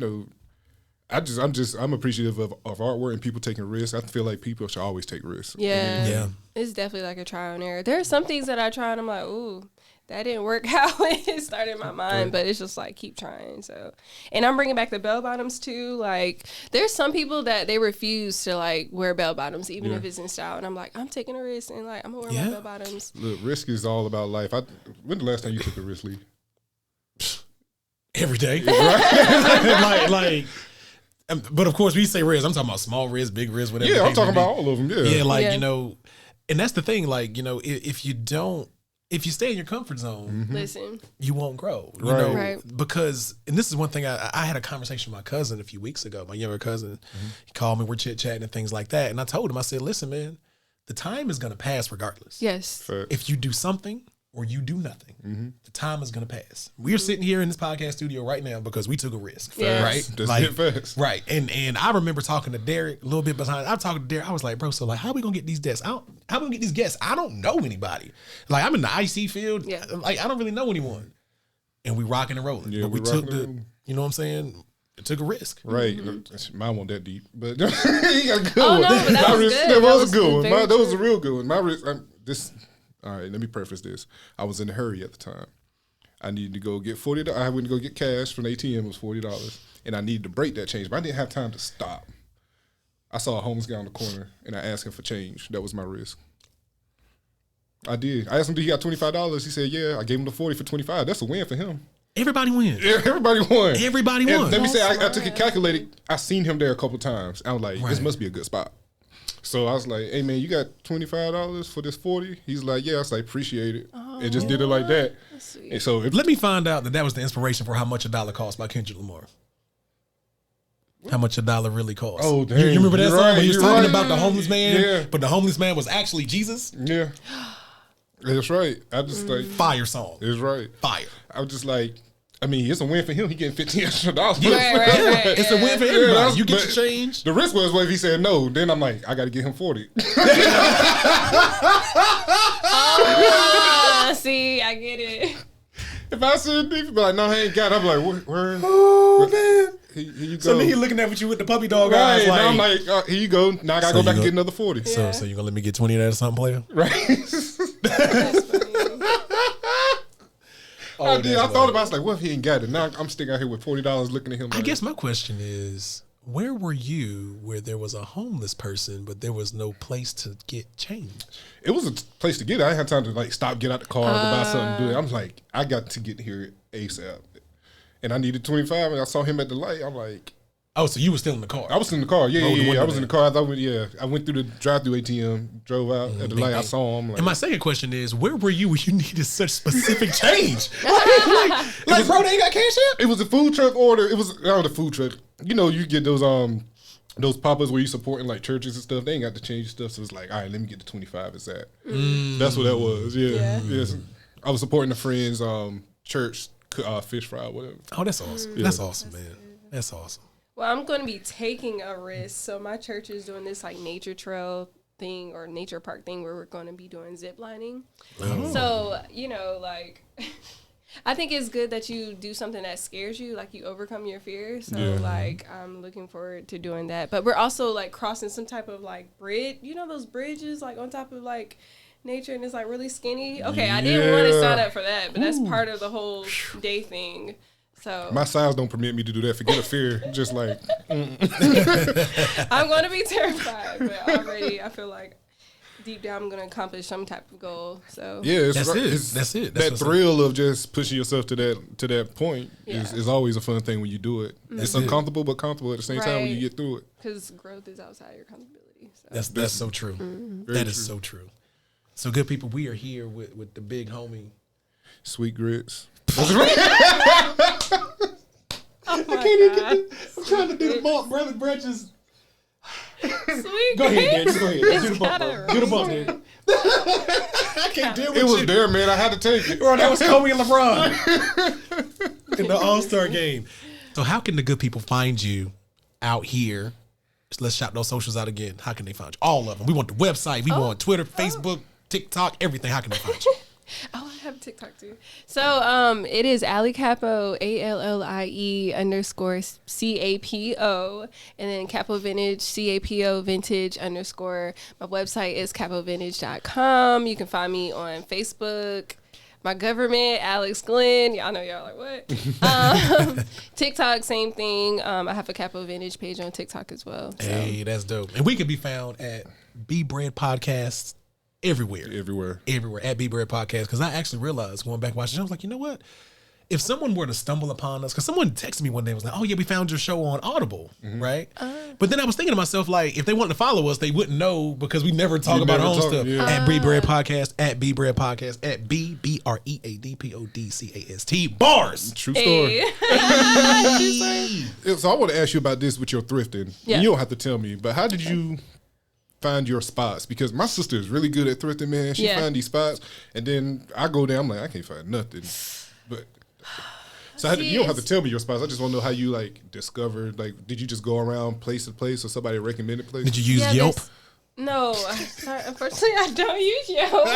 I'm appreciative of artwork and people taking risks. I feel like people should always take risks. yeah, Yeah. it's definitely like a trial and error. There are some things that I try and I'm like, ooh, that didn't work how it started in my mind, but it's just like keep trying. So, and I'm bringing back the bell bottoms too. Like, there's some people that they refuse to like wear bell bottoms even if it's in style, and I'm like, I'm taking a risk and like I'm gonna wear Yeah. my bell bottoms. Look, risk is all about life. When the last time you took a risk, Lee? Every day. But of course, we say risk. I'm talking about small risk, big risk, whatever. Yeah, the I'm case may talking be. about all of them. Yeah, Yeah. you know, And that's the thing, like, you know, if you stay in your comfort zone, listen, you won't grow. You Right. know, Right. because, and this is one thing I had a conversation with my cousin a few weeks ago, my younger cousin. He called me, we're chit-chatting and things like that. And I told him, I said, listen, man, the time is going to pass regardless. yes, Fact. If you do something or you do nothing, the time is going to pass. We're sitting here in this podcast studio right now because we took a risk, Yes. right? That's Like, it fast. right. And I remember talking to Derek a little bit behind. I was talking to Derek. I was like, bro, so like, how we gonna get these guests? How we gonna get these guests? I don't know anybody. Like, I'm in the IC field. Yeah. Like, I don't really know anyone. And we rocking and rolling. Yeah, but we we took rocking the, and rolling. you know what I'm saying? It took a risk. Right. Mine wasn't that deep, but he got a good Oh, one. no, but that My was risk- good. That That was was a good one. very That was a true. real good one. My risk. All right, let me preface this. I was in a hurry at the time. I needed to go get $40. I went to go get cash from the ATM. It was $40, and I needed to break that change, but I didn't have time to stop. I saw a homeless guy on the corner, and I asked him for change. That was my risk. I did. I asked him, did he got $25? He said, yeah. I gave him the 40 for 25. That's a win for him. Everybody wins. Yeah, everybody won. Everybody And won. let me say, I That's took it smart. calculated. I seen him there a couple times. I was like, this Right. must be a good spot. So I was like, hey, man, you got $25 for this 40? He's like, yeah. I was like, appreciate it. And just did it like that. That's sweet. And so, Let me find out that was the inspiration for How Much a Dollar Costs by Kendrick Lamar. How much a dollar really costs. Oh, You dang. remember that You're song right, when he was you're talking right. about the homeless man? Yeah. But the homeless man was actually Jesus? yeah. That's right. I just like, Fire song. it's right. Fire. I was just like, I mean, it's a win for him. He getting $15 extra. Right, right. It's a win for Yeah, everybody. that's- You get but your change. The risk was, what if he said no? Then I'm like, I got to get him 40. See, I get it. If I said, he'd be like, no, I ain't got it. I'm like, where? Oh, man. Here you go. So then he looking at you with the puppy dog Right, eyes now like, I'm like, here you go. Now I gotta So go back you and go- get another 40. Yeah. so you gonna let me get 20 of that or something, player? Right. That's funny. I did. I thought about it. I was like, what if he ain't got it? Now I'm sticking out here with $40 looking at him. I Like, guess my question is, where were you where there was a homeless person, but there was no place to get change? it was a place to get it. I didn't have time to like stop, get out the car, go buy something, do it. I'm like, I got to get here ASAP. And I needed 25 and I saw him at the light. I'm like, Oh, so you were still in the car. I was in the car. Yeah, Roll the yeah, yeah. I window was in the down. car. I went through the drive-through ATM, drove out at the light. I saw him. Like, And my second question is, where were you when you needed such specific change? like, bro, they ain't got cash app? it was a food truck order. It was the food truck. You know, you get those pop-ups where you supporting like churches and stuff. They ain't got to change stuff, so it's like, all right, let me get the 25. It's that. That's what that was. Yeah. Yeah. Yes. I was supporting a friend's church fish fry, whatever. Oh, that's awesome. That's awesome, man. That's awesome. Well, I'm going to be taking a risk. So my church is doing this like nature trail thing or nature park thing where we're going to be doing zip lining. So, you know, like I think it's good that you do something that scares you, like you overcome your fear. So like I'm looking forward to doing that. But we're also like crossing some type of like bridge. You know those bridges like on top of like nature and it's like really skinny. Okay, I didn't want to sign up for that, but that's part of the whole day thing. So My size don't permit me to do that. Forget a fear. Just like, I'm going to be terrified, but already I feel like deep down I'm going to accomplish some type of goal. So yeah, it's That's right. it. It's That's it. That's that what's thrill of just pushing yourself to that point Yeah. is always a fun thing when you do it. It's it. uncomfortable, but comfortable at the same time when you Right. get through it. because growth is outside your comfortability. So. That's so true. Very That is true. so true. So, good people, we are here with the big homie. Sweet grits. Oh my God. I'm trying to do the bump, brother Branches. Sweet Go ahead, Dad. grits. Just go ahead. It's Do the bump, gotta bro. Do the bump, Dad. I can't deal with It was you. there, man. I had to take it. Bro, that was Kobe and LeBron in the All-Star game. So how can the good people find you out here? Let's shout those socials out again. How can they find you? All of them. We want the website. We want Twitter, Facebook, TikTok, everything. How can they find you? Oh, I have TikTok too. So it is Ali Capo, ALLIE _ CAPO, and then Capo Vintage, CAPO Vintage _ My website is capovintage.com. You can find me on Facebook. My government, Alex Glenn. Y'all know y'all like what? TikTok, same thing. I have a Capo Vintage page on TikTok as well. So. Hey, that's dope. And we can be found at B Bread Podcasts everywhere. Everywhere. Everywhere at B Bread Podcast. Because I actually realized going back watching, I was like, you know what? if someone were to stumble upon us, because someone texted me one day, was like, "Oh yeah, we found your show on Audible," right? But then I was thinking to myself, like, if they wanted to follow us, they wouldn't know because we never talk about our own stuff. Yeah. At Breed Bread Podcast, at B Bread Podcast, at BBREADPODCAST bars. True story. Hey. So I want to ask you about this with your thrifting. Yeah. And you don't have to tell me, but how did you find your spots? Because my sister is really good at thrifting, man. She find these spots, and then I go there, I'm like, I can't find nothing. But so you don't have to tell me your spots. I just want to know how you like discovered. Like, did you just go around place to place, or somebody recommended place? Did you use Yelp? No, sorry, unfortunately, I don't use Yelp.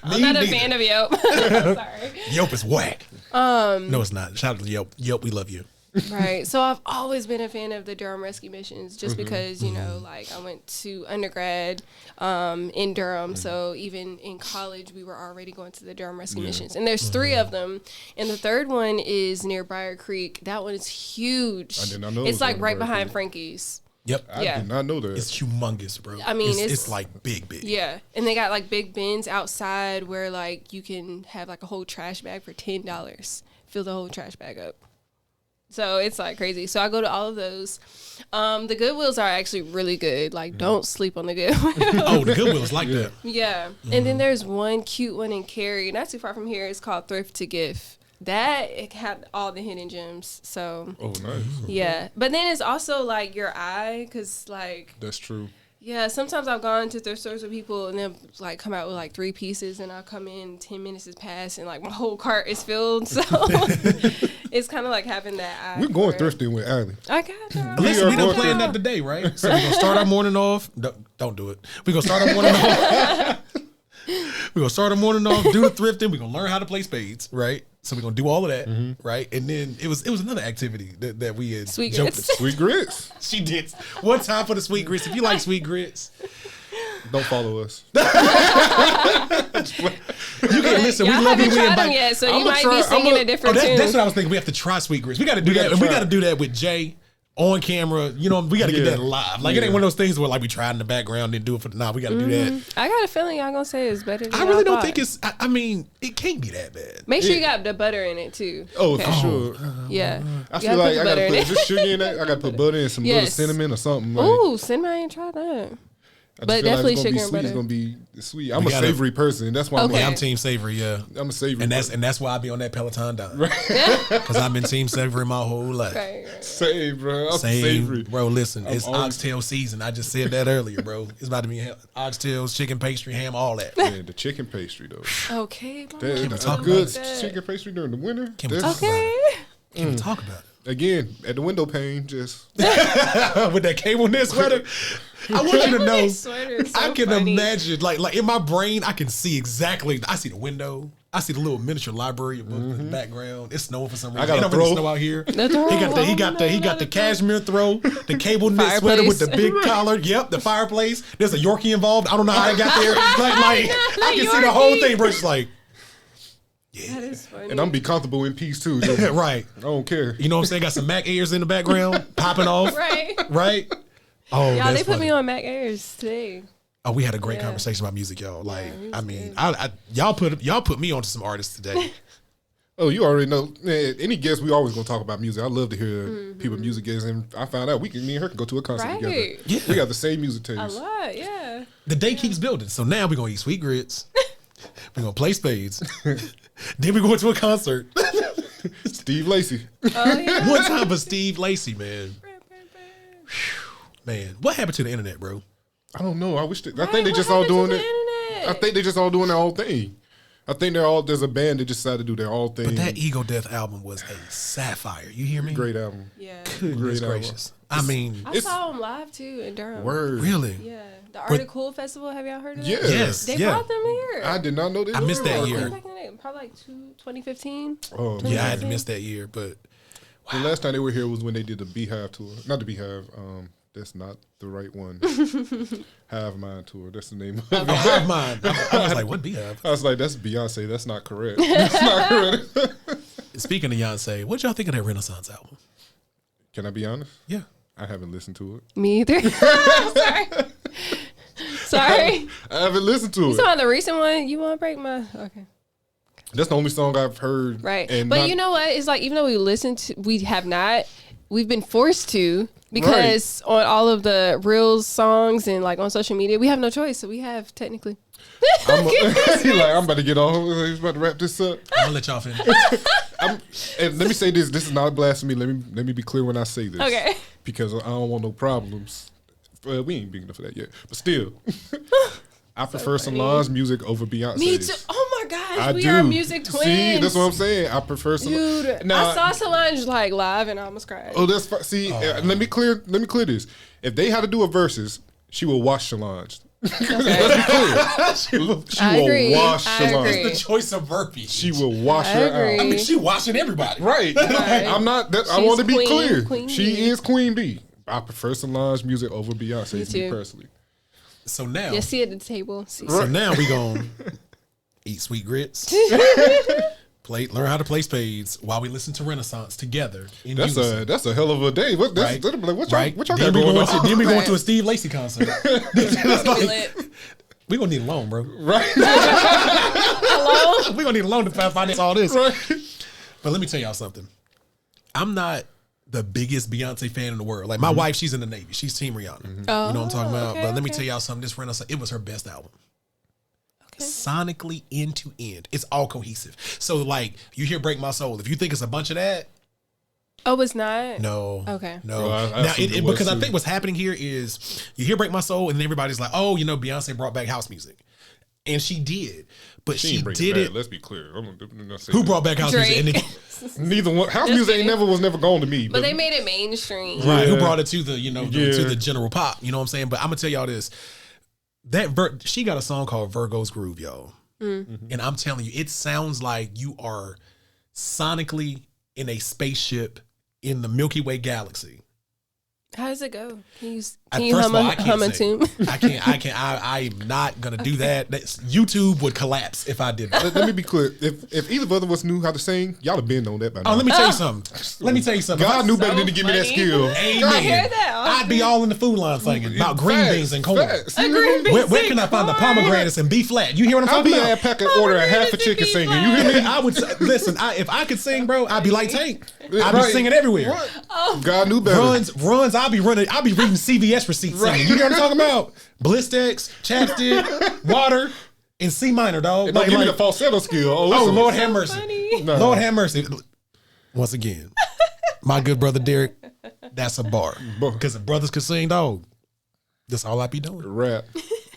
I'm not a fan of Yelp. Sorry. Yelp is whack. No, it's not. Shout out to Yelp. Yelp, we love you. Right. So I've always been a fan of the Durham Rescue Missions just because, you know, like I went to undergrad in Durham. So even in college, we were already going to the Durham Rescue Missions. And there's 3 of them. And the third one is near Briar Creek. That one is huge. I did not know it it's was like on right Briar behind Creek. Yep. Frankie's. I did not know that. It's humongous, bro. I mean, it's like big. Yeah. And they got like big bins outside where like you can have like a whole trash bag for $10. Fill the whole trash bag up. So it's like crazy. So I go to all of those. The Goodwills are actually really good. Like, don't sleep on the Goodwill. Oh, the Goodwill's like that. Yeah. And then there's one cute one in Cary, not too far from here. It's called Thrift to Gift. That, it had all the hidden gems. So, Oh, nice. yeah. But then it's also like your eye, because like, That's true. yeah, sometimes I've gone to thrift stores with people and they'll like come out with like 3 pieces and I'll come in, 10 minutes has passed and like my whole cart is filled. So it's kind of like having that eye. We're going for it. thrifting with Allie. I got you. Listen, we are don't going plan that today, right? So we're going to start our morning off. Don't do it. We're going to start our morning off. We're going to start our morning off, do the thrifting. We're going to learn how to play spades, right? So we're going to do all of that, right? And then it was another activity that we had Sweet joked. grits. Sweet grits. She did. One time for the sweet grits. If you like sweet grits, Don't follow us. you can listen. Y'all We love you. haven't We tried invite. them yet, so you I'ma might try- be singing a different tune. That's what I was thinking. We have to try sweet grits. We got to do that. gotta And we try got to it. do that with Jay on camera. You know, we got to get Yeah. that live. Like, it ain't one of those things where, like, we tried in the background and do it for the. Nah, we got to do that. I got a feeling y'all gonna say it's better than I really y'all don't thought. think it's. I mean, it can't be that bad. Make sure you got the butter in it too. Oh, Okay. for sure. Yeah. I You feel gotta like put I the butter gotta in put it. is this sugar in that. I gotta put butter and some little Yes. cinnamon or something. Like, Ooh, cinnamon, I ain't tried that. I just but feel definitely like it's gonna sugar be and sweet. It's butter. gonna be sweet. I'm We a gotta- savory person. That's why Okay. Yeah, I'm team savory. Yeah, I'm a savory. and that's why I be on that Peloton diet because I've been team savory my whole life. Right, right. same, bro. I'm Same, savory. bro. Listen, it's always- oxtail season. I just said that earlier, bro. It's about to be oxtails, chicken pastry, ham, all that. Yeah, the chicken pastry though. Okay. Mom. That's talk a good about that? chicken pastry during the winter. Can we That's- talk about Okay. Can we talk about Again, at the window pane, just it? With that cable knit sweater, I want you to know. Sweater is so I can funny. imagine, like in my brain, I can see exactly. I see the window. I see the little miniature library of books in the background. It's snowing for some reason. got a Ain't no really throw. snow out here. The throw. He got the cashmere throw, the cable knit sweater with the big collar. Yep, the fireplace. There's a Yorkie involved. I don't know how I got there. Like I can see the whole thing, bro. It's like, That is funny. and I'm be comfortable in peace too. Just, right. I don't care. You know what I'm saying? Got some Mac Airs in the background, popping off. right. Right. Oh, Y'all, that's they put funny. me on Mac Airs today. Oh, we had a great Yeah. conversation about music, y'all. Like, it was I mean, good. I y'all put me onto some artists today. Oh, you already know. Man, any guest, we always gonna talk about music. I love to hear people music guests, and I found out me and her can go to a concert together. Right. Yeah. We got the same music A taste. lot, yeah. The day keeps building, so now we're gonna eat sweet grits. We're gonna play spades. Then we're going to a concert. Steve Lacy. Oh, yeah. One time for Steve Lacy, man. Man, what happened to the internet, bro? I don't know. I wish. I Right, think they what just all happened doing to it. the internet? I think they just all doing their own thing. I think there's a band that decided to do their own thing. But that Ego Death album was a sapphire. You hear me? Great album. Yeah. Goodness Great gracious. I mean, I It's- saw them live too in Durham. Word. really? Yeah. The Art of Cool Festival, have y'all heard of Yeah. that? Yes. They yeah. brought them here. I did not know that. I missed that was year. Back in the day, probably like 2015. Oh, Yeah, I had to miss that year, but The last time they were here was when they did the Beehive tour. Not the Beehive. That's not the right one. Hive Mind tour. That's the name of it. Hive Mind. I was like, what Beehive? I was like, that's Beyonce. That's not correct. That's not correct. Speaking of Beyonce, what y'all think of that Renaissance album? Can I be honest? Yeah. I haven't listened to it. Me either. Sorry. Sorry. I haven't listened to You it. talking about the recent one? You want to break my... Okay. That's the only song I've heard. Right. And But you know what? It's like, even though we've been forced to, because on all of the Reels songs and like on social media, we have no choice. So we have technically. I'm about to get on. He's about to wrap this up. I'm gonna let y'all finish. And let me say this. This is not blasphemy. Let me be clear when I say this. Okay. Because I don't want no problems. We ain't big enough for that yet. But still, I prefer Solange's music over Beyonce's. Me too. Oh my gosh, we do. are music twins. See, that's what I'm saying. I prefer Solange. Dude, Now, I saw Solange like live and I almost cried. Oh, that's see. Let me clear this. If they had to do a versus, she will wash Solange. Let's be clear. She will wash Solange. It's the choice of burpees. She will wash her agree. out. I mean, she washing everybody. Right. I'm not. I She's want to be Queen- clear. Queen She Bee. is Queen Bee. I prefer Solange music over Beyonce. Me too. personally. So now, Yeah, see at the table. See. so now we gonna eat sweet grits, learn how to play spades while we listen to Renaissance together. In unison. That's a hell of a day. What Right. What y'all Right. got Then we going going to, on? then we going to a Right. Steve Lacy concert. It's gonna be lit. We gonna need a loan, bro. Right. Hello? We gonna need a loan to finance all this. Right. But let me tell y'all something. I'm not the biggest Beyonce fan in the world. Like my wife, she's in the Navy. She's Team Rihanna. You know what I'm talking about? okay, But let me okay. tell y'all something. This Renaissance, it was her best album. Sonically, end to end, it's all cohesive. So like you hear "Break My Soul." If you think it's a bunch of that, Oh, it's not. no, Okay. no. Well, I now, assumed it was because I too. think what's happening here is you hear "Break My Soul" and then everybody's like, "Oh, you know, Beyonce brought back house music," and she did, but she ain't bring did back. it. Let's be clear. I'm not saying Who that. brought back house music? And Drake. then, Neither one. House music ain't kidding. was never gone to me. But they made it mainstream. right? Who Yeah. brought it to the to Yeah. the general pop? You know what I'm saying? But I'm gonna tell y'all this: that she got a song called "Virgo's Groove," y'all, and I'm telling you, it sounds like you are sonically in a spaceship in the Milky Way galaxy. How does it go? Can you First hum, of all, a, I can't hum a sing. tune? I'm not gonna do that. YouTube would collapse if I did that. Let me be clear. If either of us knew how to sing, y'all have been on that by now. Oh, let me tell you something. Let me tell you something. God knew better so than to give me that funny. skill. Amen. I hear that. I'd be all in the food line singing about green Facts, beans and corn. facts. A green bean Where can I find the corn. pomegranates and B flat? You hear what I'm I'll talking be at about? pack and order a half a chicken singing. You hear me? I would listen. If I could sing, bro, I'd be like Tank. I'd be Right. singing everywhere. What? God knew better. Runs. I'll be running. I'll be reading CVS receipts. Singing. You know what I'm talking about? Blistex, chapstick, water, and C minor, dog. Don't give me the falsetto skill. Oh, listen. Lord have mercy. Funny. No. Lord have mercy. Once again, my good brother Derek, that's a bar. Because if brothers could sing, dog, that's all I'd be doing. Rap.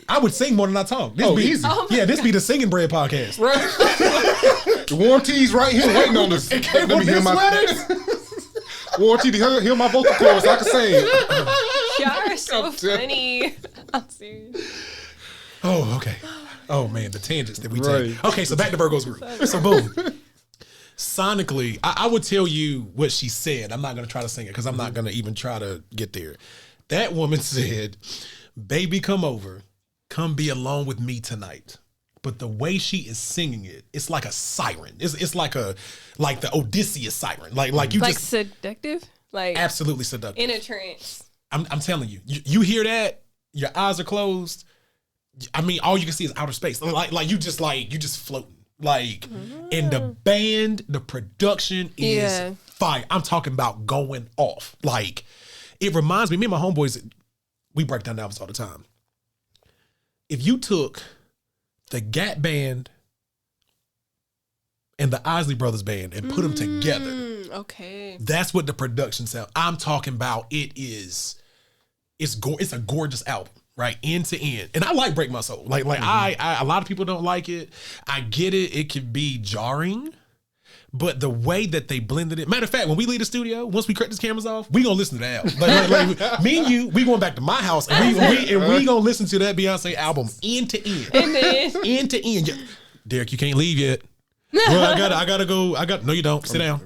I would sing more than I talk. This Oh, be, easy. Yeah, this be the Singing Bread podcast. Right. The Warm T's right here waiting on us. Let me hear my Warm T to hear my vocal cords so I can sing. Y'all are so I'm telling- funny. I'm serious. Oh, okay. Oh man, the tangents that we Right. take. Okay, so back to Virgo's group. So boom. Sonically, I would tell you what she said. I'm not gonna try to sing it because I'm not gonna even try to get there. That woman said, "Baby, come over. Come be alone with me tonight." But the way she is singing it, it's like a siren. It's like the Odysseus siren. Like you Like just seductive? Like absolutely seductive. in a trance. I'm telling you, you hear that, your eyes are closed. I mean, all you can see is outer space. Like you just floating. Like, and the band, the production is Yeah. fire. I'm talking about going off. Like, it reminds me and my homeboys, we break down albums all the time. If you took the Gap band and the Isley Brothers band and put them together, Okay. that's what the production sound. I'm talking about. It's a gorgeous album, right, end to end. And I like Break My Soul. Like I a lot of people don't like it. I get it. It can be jarring, but the way that they blended it. Matter of fact, when we leave the studio, once we cut these cameras off, we gonna listen to that album. Like, me and you, we going back to my house and we gonna listen to that Beyonce album end to end, And then end to end. Derek, you can't leave yet. Well, I gotta go. No, you don't. Sit down.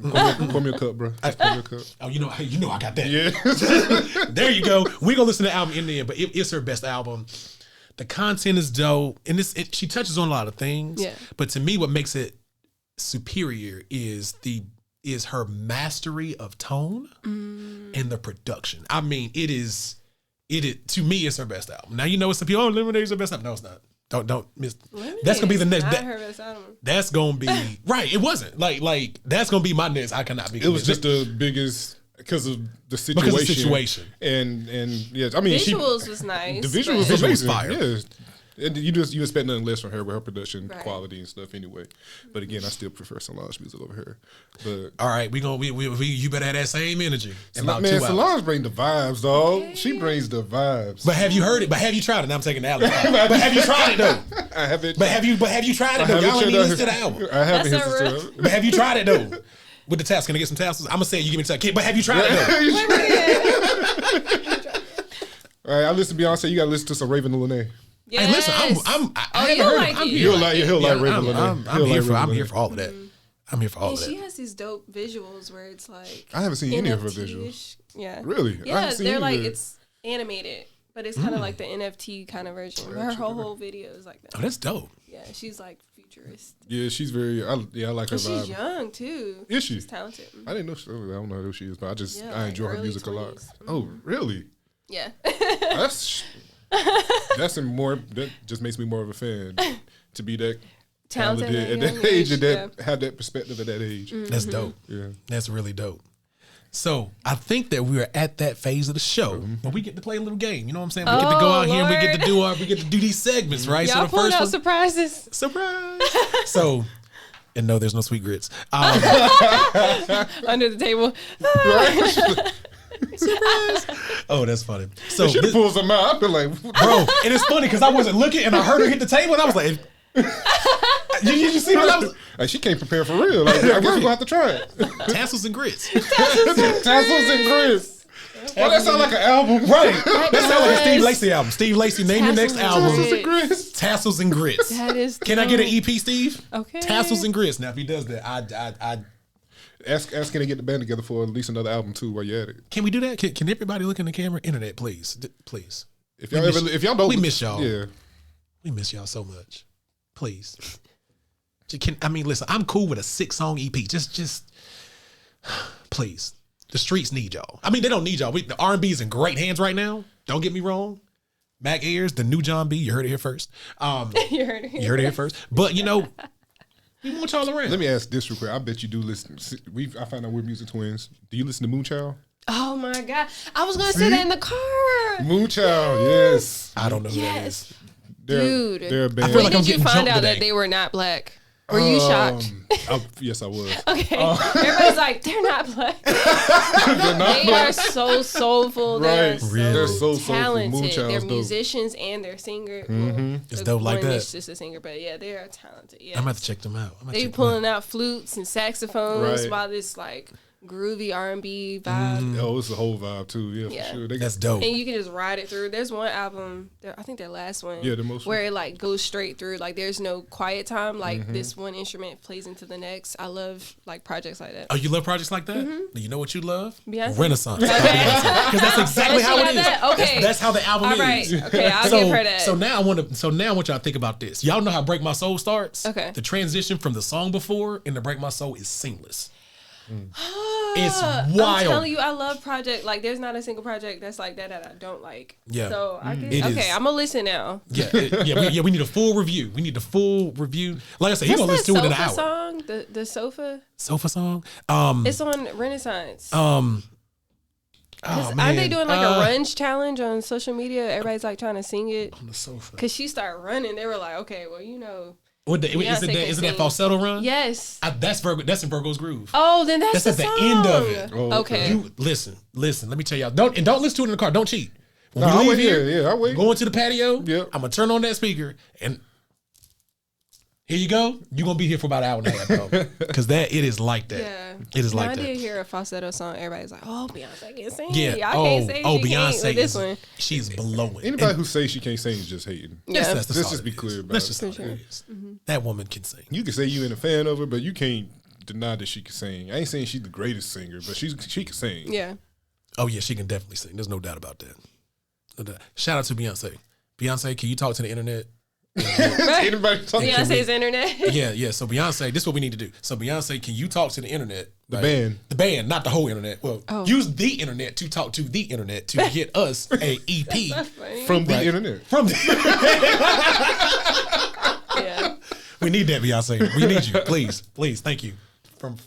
Pour me a cup, bro. Just pour me a cup. Oh, you know I got that. Yeah. There you go. We gonna listen to the album in the end, but it's her best album. The content is dope, and she touches on a lot of things. Yeah. But to me, what makes it superior is her mastery of tone and the production. I mean, it is to me, it's her best album. Now you know it's some people. Oh, Lemonade's her best album. No, it's not. Don't miss. That's gonna be the next. Not her best album. That's gonna be right. It wasn't like that's gonna be my next. I cannot be. It was just the biggest because of the situation. Because of the situation. And yeah, I mean, Visuals was nice. the visuals Visual was amazing. fire. Yeah. And you expect nothing less from her with her production Right. quality and stuff anyway. But again, I still prefer Solange music over her. But all right, we you better have that same energy. In about man, 2 hours. Solange brings the vibes, dog. Okay. She brings the vibes. But have you heard it? But have you tried it? Now I'm taking the album. But have you tried it though? I haven't. But have you tried it though? Y'all ain't even listened to the album. I haven't That's a listened real- to it. But have you tried it though? With the tassels, can I get some tassels? I'm gonna say you give me the tassels. But have you tried it though? All right, I listen to Beyonce. You got to listen to some Raven Lene. Yes. Hey, listen, I haven't you'll heard like it. I'm it. here. He'll like Raven Lene. I'm here for all of that. I'm here for all And of she that. has these dope visuals where it's like I haven't seen any of her NFT-ish. visuals. Yeah. Really? I Yeah, haven't seen they're any like of it. it's animated, but it's kind of like the NFT kind of version. Her whole video is like that. Oh, that's dope. Yeah, she's like futurist. Yeah, she's very. I like her And she's vibe. young too. Is she? She's talented. I didn't know. I don't know who she is, but I Yeah, I like enjoy her early music a lot. 20s. Oh, really? Yeah. That's more. That just makes me more of a fan to be that Talented talented at young that age and that yeah. have that perspective at that age. That's dope. Yeah. That's really dope. So I think that we are at that phase of the show where we get to play a little game. You know what I'm saying? We get to go out here and we get to do these segments, right? Y'all so the pulling first out one, surprises. surprise. So, and no, there's no sweet grits. Under the table. Surprise. Oh, that's funny. So, She pulls them out. I feel like, bro, and it's funny because I wasn't looking and I heard her hit the table and I was like, you see what I was? like, she can't prepare for real. Like, I guess we're gonna have to try it. Tassels and grits. Tassels and grits. Oh, that sounds like an album, Right. That sounds like a Steve Lacy album. Steve Lacy, name your next Tassels and album. Grits. Grits. Tassels and grits. That is. Can I get an dope. EP, Steve? Okay. Tassels and grits. Now, if he does that, I Ask can they get the band together for at least another album too while you're at it. can we do that? Can everybody look in the camera? Internet, please, please. If y'all We don't, we miss y'all. Yeah. We miss y'all so much. Please. Listen, I'm cool with a 6-song EP. Just please. The streets need y'all. I mean, they don't need y'all. The R&B is in great hands right now. Don't get me wrong. Mac Ayers, the new John B. You heard it here first. You heard it. You heard it here first. But we want y'all around. Let me ask this real quick. I bet you do listen. I found out we're music twins. Do you listen to Moonchild? Oh my god! I was gonna say that in the car. Moonchild, yes. I don't know who that Yes, is. dude. They're a band. I feel When like I'm did you getting find jumped out that today. they were not black? Were you shocked? Yes, I was. Okay. Everybody's like, they're not black. They are so soulful. They're Right. so, They're so soulful. talented. Moonchild's They're dope. musicians and they're singer. It's dope like that. Is just a singer, but yeah, they are talented. Yeah. I'm gonna have to check them out. They pulling out flutes and saxophones Right. while this like groovy R&B vibe. Oh, it's a whole vibe too. Yeah, Yeah. for sure. They That's dope. And you can just ride it through. There's one album, I think their last one, Yeah, the most where it like goes straight through. Like there's no quiet time. Like this one instrument plays into the next. I love like projects like that. Oh, you love projects like that? Do you know what you love? Beyonce. Renaissance. Because that's exactly Oh, how she it got is. that? Okay. That's how the album All is. right. Okay, I'll give her that. So now I want y'all to think about this. Y'all know how Break My Soul starts? Okay. The transition from the song before into Break My Soul is seamless. It's wild. I'm telling you, I love project. Like there's not a single project that's like that I don't like. Yeah. So I It get, okay, is. I'm gonna listen now. We need a full review. We need the full review. Like I said, he's gonna What's listen that to it in an sofa hour. song? The sofa. Sofa song. It's on Renaissance. Oh, Aren't man. they doing like a runge challenge on social media? Everybody's like trying to sing it. on the sofa? Cause she started running. They were like, okay, well, you know. What the, Beyonce is it can that sing. falsetto run? Yes. That's Virgo. That's in Virgo's groove. Oh, then that's That's the at the song. end of it. Oh, okay. You listen. Let me tell y'all. Don't listen to it in the car. Don't cheat. When No, we I'll leave wait here, here. Yeah, I'll wait. Go into the patio. Yep. I'm gonna turn on that speaker and here you go. You're gonna be here for about an hour and a half, bro. Because it is like that. Yeah. It is When like I that. did hear a falsetto song. Everybody's like, oh, Beyonce can sing. Yeah. Y'all can't say she can't Beyonce with this is one. she's blowing. Anybody who says she can't sing is just hating. Yeah. That's Let's all just it be is. clear about Let's it. just all For it sure. is. That woman can sing. You can say you ain't a fan of her, but you can't deny that she can sing. I ain't saying she's the greatest singer, but she can sing. Yeah. Oh yeah, she can definitely sing. There's no doubt about that. No doubt. Shout out to Beyonce. Beyonce, can you talk to the internet? Anybody talking to me? Beyonce's internet. Yeah. So Beyonce, this is what we need to do. So Beyonce, can you talk to the internet? The band. The band, not the whole internet. Well, use the internet to talk to the internet to get us a EP From the internet. from the Yeah. We need that, Beyonce. We need you. Please. Thank you. From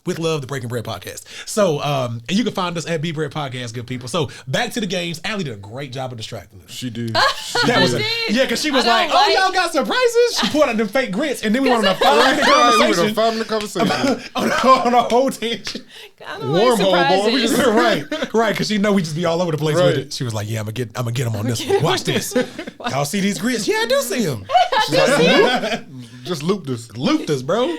With Love, the Breaking Bread Podcast. So, and you can find us at B Bread Podcast, good people. So, back to the games. Allie did a great job of distracting us. She did. That was yeah, because she was I like, don't like- y'all got surprises? She pulled out them fake grits, and then we went on a 5-minute We were on conversation. 5-minute conversation. on a whole tangent. I don't like Wormhole, boy. We surprises. just right, because she know we just be all over the place Right. with it. She was like, "Yeah, I'm gonna get them on this one. Watch this. Y'all see these grits? Yeah, I do see them. Just looped us. Looped us, bro.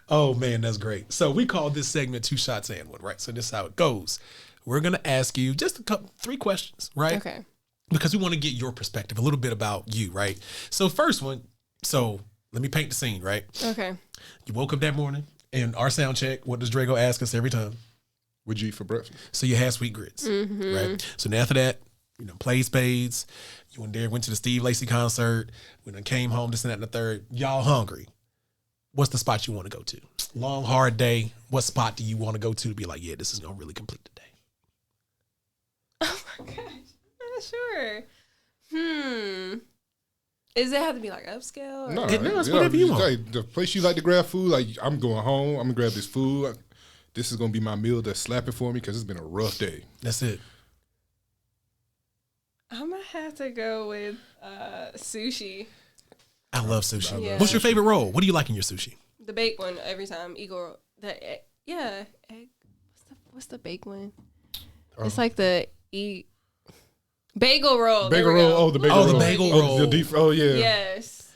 Oh man, that's great. So we call this segment 2 Shots and One, right? So this is how it goes. We're gonna ask you just 3 questions, right? Okay. Because we want to get your perspective, a little bit about you, right? So first one. So let me paint the scene, right? Okay. You woke up that morning, and our sound check. What does Drago ask us every time? What'd you eat for breakfast? So you had sweet grits, right? So then after that, played spades. You went there, went to the Steve Lacy concert. When I came home, this and that and the third. Y'all hungry. What's the spot you want to go to? Long, hard day. What spot do you want to go to be like, yeah, this is going to really complete the day? Oh my gosh. I'm not sure. Does it have to be like upscale? Or? No, it's whatever you want. Like, the place you like to grab food, like I'm going home. I'm gonna grab this food. This is gonna be my meal that's slapping for me because it's been a rough day. That's it. I'm gonna have to go with sushi. I love sushi. Yeah. What's your favorite roll? What do you like in your sushi? The baked one every time. Eagle roll. Egg. What's the baked one? It's like the bagel roll. There Bagel we roll. go. Oh, the bagel Oh, the roll. bagel Oh, roll. the deep. Oh, yeah. Yes.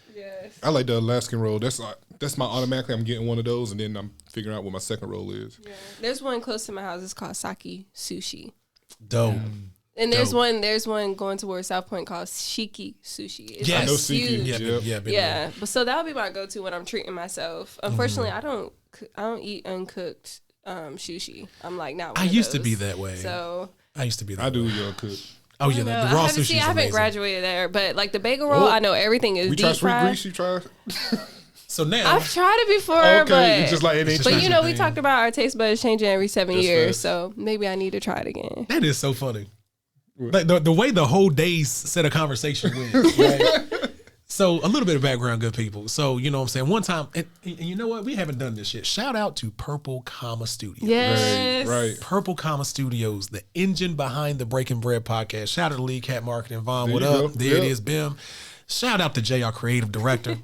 I like the Alaskan roll. That's my automatically. I'm getting one of those, and then I'm figuring out what my second roll is. Yeah. There's one close to my house. It's called Saki Sushi. Dope. And there's Dope. one going towards South Point called Shiki Sushi. It's Yes. I know like Siki. huge. Yeah. Yeah, but so that would be my go-to when I'm treating myself. Unfortunately, I don't eat uncooked sushi. I'm like not. One I of used to those. be that way. So I used to be that I do way. your cook. Oh, yeah. I The know. raw I sushi is haven't amazing. graduated there, but like the bagel roll, Oh. I know everything is We deep try sweet fried. grease. You try. So now, I've tried it before, Okay, but it's just like it ain't. But but changing. we talked about our taste buds changing every 7 That's years, facts. so maybe I need to try it again. that is so funny. Like the way the whole day's set of conversation went. Right? So a little bit of background, good people. So you know what I'm saying. One time, and you know what? We haven't done this shit. Shout out to Purple Comma Studios. Yes, Right. Purple Comma Studios, the engine behind the Breaking Bread podcast. Shout out to Lead Cat Marketing, Vaughn. There What you up? go. There it Yep. is, Bim. Shout out to Jay, our creative director.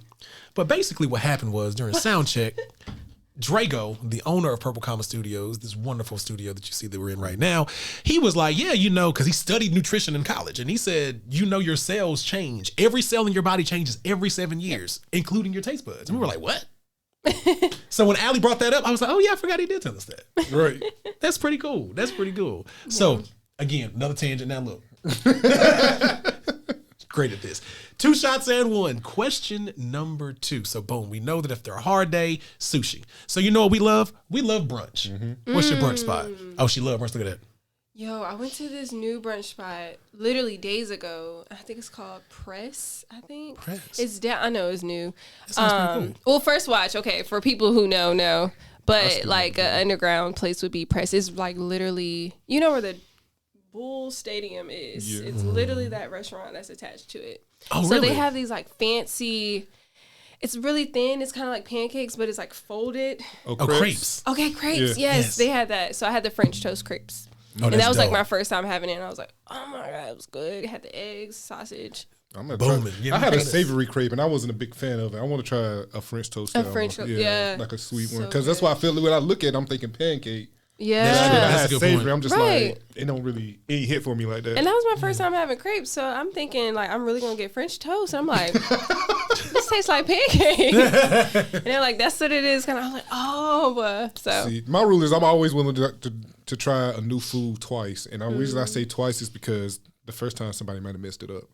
But basically, what happened was during sound check, Drago, the owner of Purple Comma Studios, this wonderful studio that you see that we're in right now, he was like, yeah, because he studied nutrition in college. And he said, your cells change. Every cell in your body changes every 7 years, including your taste buds. And we were like, what? So when Allie brought that up, I was like, oh, yeah, I forgot he did tell us that. Right. That's pretty cool. So, again, another tangent. Now, look. Great at this. 2 shots and one. Question number 2. So, boom, we know that if they're a hard day, sushi. So, you know what we love? We love brunch. What's your brunch spot? Oh, she loves brunch. Look at that. Yo, I went to this new brunch spot literally days ago. I think it's called Press. Press. It's down. I know it's new. That sounds pretty Well, First Watch. Okay, for people who know, but like an underground place would be Press. It's like literally, where the Bull Stadium is. Yeah. It's literally that restaurant that's attached to it. Oh, so really? they have these like fancy. It's really thin. It's kind of like pancakes, but it's like folded. Oh, crepes. Okay, crepes. Yeah. Yes, Yes. they had that. So I had the French toast crepes. Oh, And that's that was like dope. my first time having it. And I was like, oh my God, it was good. It had the eggs, sausage. I'm gonna Booming. try. Yeah, I had a man. savory crepe, and I wasn't a big fan of it. I want to try a French toast. A style French one. toast, yeah. like a sweet So one. Because that's why I feel when I look at it, I'm thinking pancake. Yeah. That's And true. then I That's had a good savory. point. I'm just Right. like, it don't really ain't hit for me like that. And that was my first time having crepes. So I'm thinking, like, I'm really going to get French toast. And I'm like, this tastes like pancake. And they're like, that's what it is. And I was like, oh. So, See, my rule is I'm always willing to try a new food twice. And the reason I say twice is because the first time somebody might have messed it up.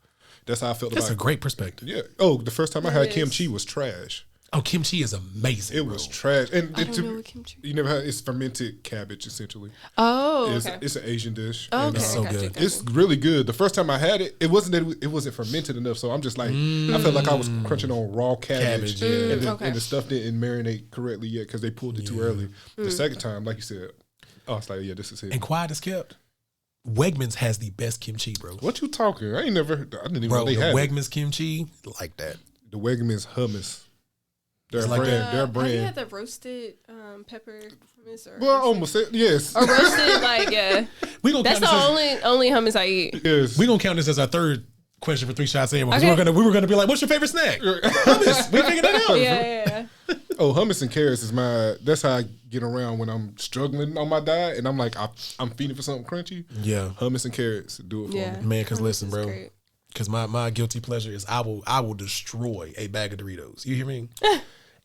That's how I felt That's about a great perspective. Yeah. Oh, the first time I had It is. kimchi was trash. Oh, kimchi is amazing. It was trash. And I don't know what kimchi. you never had it's fermented cabbage essentially. Oh, It's, okay. it's an Asian dish. Oh, And, okay. so Gotcha, good. gotcha. it's really good. The first time I had it, it wasn't that it wasn't fermented enough. So I'm just like, I felt like I was crunching on raw cabbage, Cabbage, yeah. and, Okay. and the stuff didn't marinate correctly yet because they pulled it too early. The second time, like you said, I was like, yeah, this is it. And quiet as kept. Wegmans has the best kimchi, bro. What you talking? I ain't never heard. I didn't even Bro, know they the had it. Wegmans kimchi, like that. The Wegmans hummus. Their It's like brand. that. Their Have you brand. had the roasted pepper hummus? Or Well, I roasted- almost said yes. Or roasted, like, yeah. We gonna That's count the this as, only hummus I eat. Yes. we gonna count this as our third question for 3 shots in. Okay. We were gonna be like, what's your favorite snack? Hummus. We figured that out. Yeah. Oh, hummus and carrots is that's how I get around when I'm struggling on my diet and I'm like, I'm feeding for something crunchy. Yeah. Hummus and carrots do it for Yeah. me. Man, because listen, That's bro. great. Because my guilty pleasure is I will destroy a bag of Doritos. You hear me?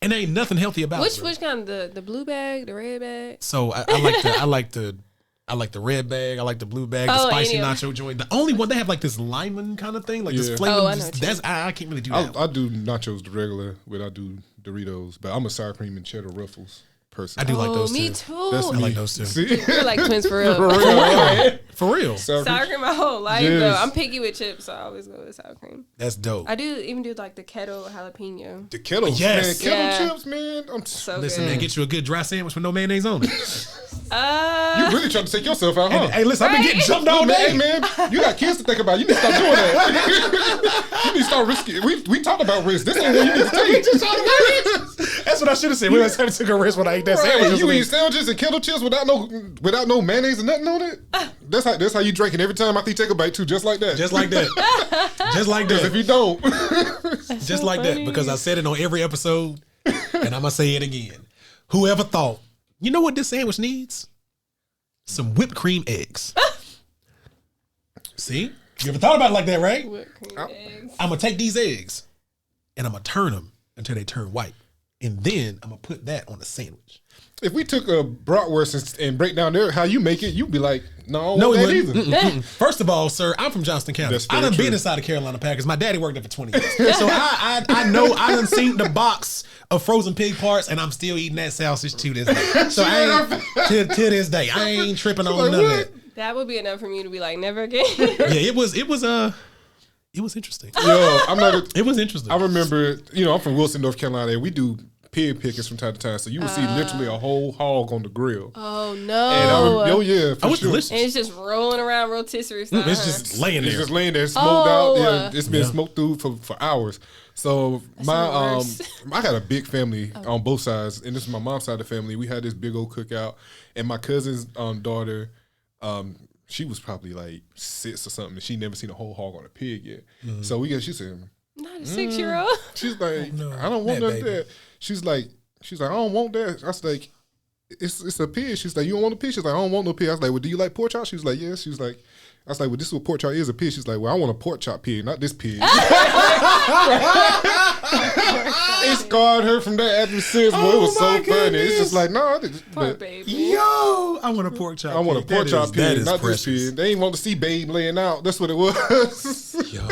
And there ain't nothing healthy about it. Bro. Which kind? The blue bag, the red bag? So I like the red bag. I like the blue bag. The Oh, spicy any of nacho joint. The only one they have like this lemon kind of thing, like this Yeah. flavor. Oh, I know what you that's I can't really do that. I do nachos the regular, but I do Doritos. But I'm a sour cream and cheddar Ruffles person. I do like those me too. too. That's I me. like those too. See? We're like twins for real. For real. Sour cream. Sour cream my whole life Yes. though. I'm picky with chips, so I always go with sour cream. That's dope. I do even do like the kettle jalapeno. The kettle, Yes. man. Kettle Yeah. chips, man. So Listen, good. man, get you a good dry sandwich with no mayonnaise on it. You really trying to take yourself out, huh? Hey, listen, I've been getting jumped all Man, day. hey, man, you got kids to think about. You need to stop doing that. You need to start risking. We talked about risk. This ain't what you need to take. That's what I should have said. We must have took a risk when I ate that sandwich. Right, you eat sandwiches and kettle chips without no mayonnaise and nothing on it. That's how you drink it every time after you take a bite too, just like that. Just like that. Just like Because if that. you don't, Just like that. Because I said it on every episode, and I'm gonna say it again. Whoever thought, you know what this sandwich needs? Some whipped cream eggs. See? You ever thought about it like that, right? Whipped cream eggs. I'm gonna take these eggs and I'm gonna turn them until they turn white. And then I'm gonna put that on a sandwich. if we took a bratwurst and break down there how you make it, you'd be like, no, I don't No, want it that wouldn't. either. Mm-mm. First of all, sir, I'm from Johnston County. That's I very done been true. inside the Carolina Packers. My daddy worked there for 20 years. So I know I done seen the box of frozen pig parts, and I'm still eating that sausage to this day. So I ain't, to this day, I ain't tripping on like, none of what? that. That would be enough for me to be like, never again. Yeah, it was interesting. Yo, I'm not. It was interesting. I remember, I'm from Wilson, North Carolina, and we do pig pickings from time to time. So you would see literally a whole hog on the grill. Oh And no! yeah, for Oh, it's sure. delicious. And it's just rolling around rotisserie style. It's just laying It's there. just laying there, smoked Oh. out. Yeah, it's been smoked through for hours. So the worst. I got a big family on both sides, and this is my mom's side of the family. We had this big old cookout, and my cousin's daughter, she was probably like 6 or something, and she never seen a whole hog on a pig yet. So she said, Not a 6-year-old. she's like, no, I don't want that none of baby. that. She's like, I don't want that. I was like, it's a pig. She's like, you don't want a pig? She's like, I don't want no pig. I was like, well, do you like pork chop? She was like, yes. She was like, I was like, well, this is what pork chop is, a pig. She's like, well, I want a pork chop pig, not this pig. It scarred her from that ever since. Boy, it was so my funny. It's goodness. just like, no, Poor but baby. Yo, I want a pork chop. I want a pig. pork That chop is- that pig, is not precious. this pig. They ain't want to see Babe laying out. That's what it was. Yo,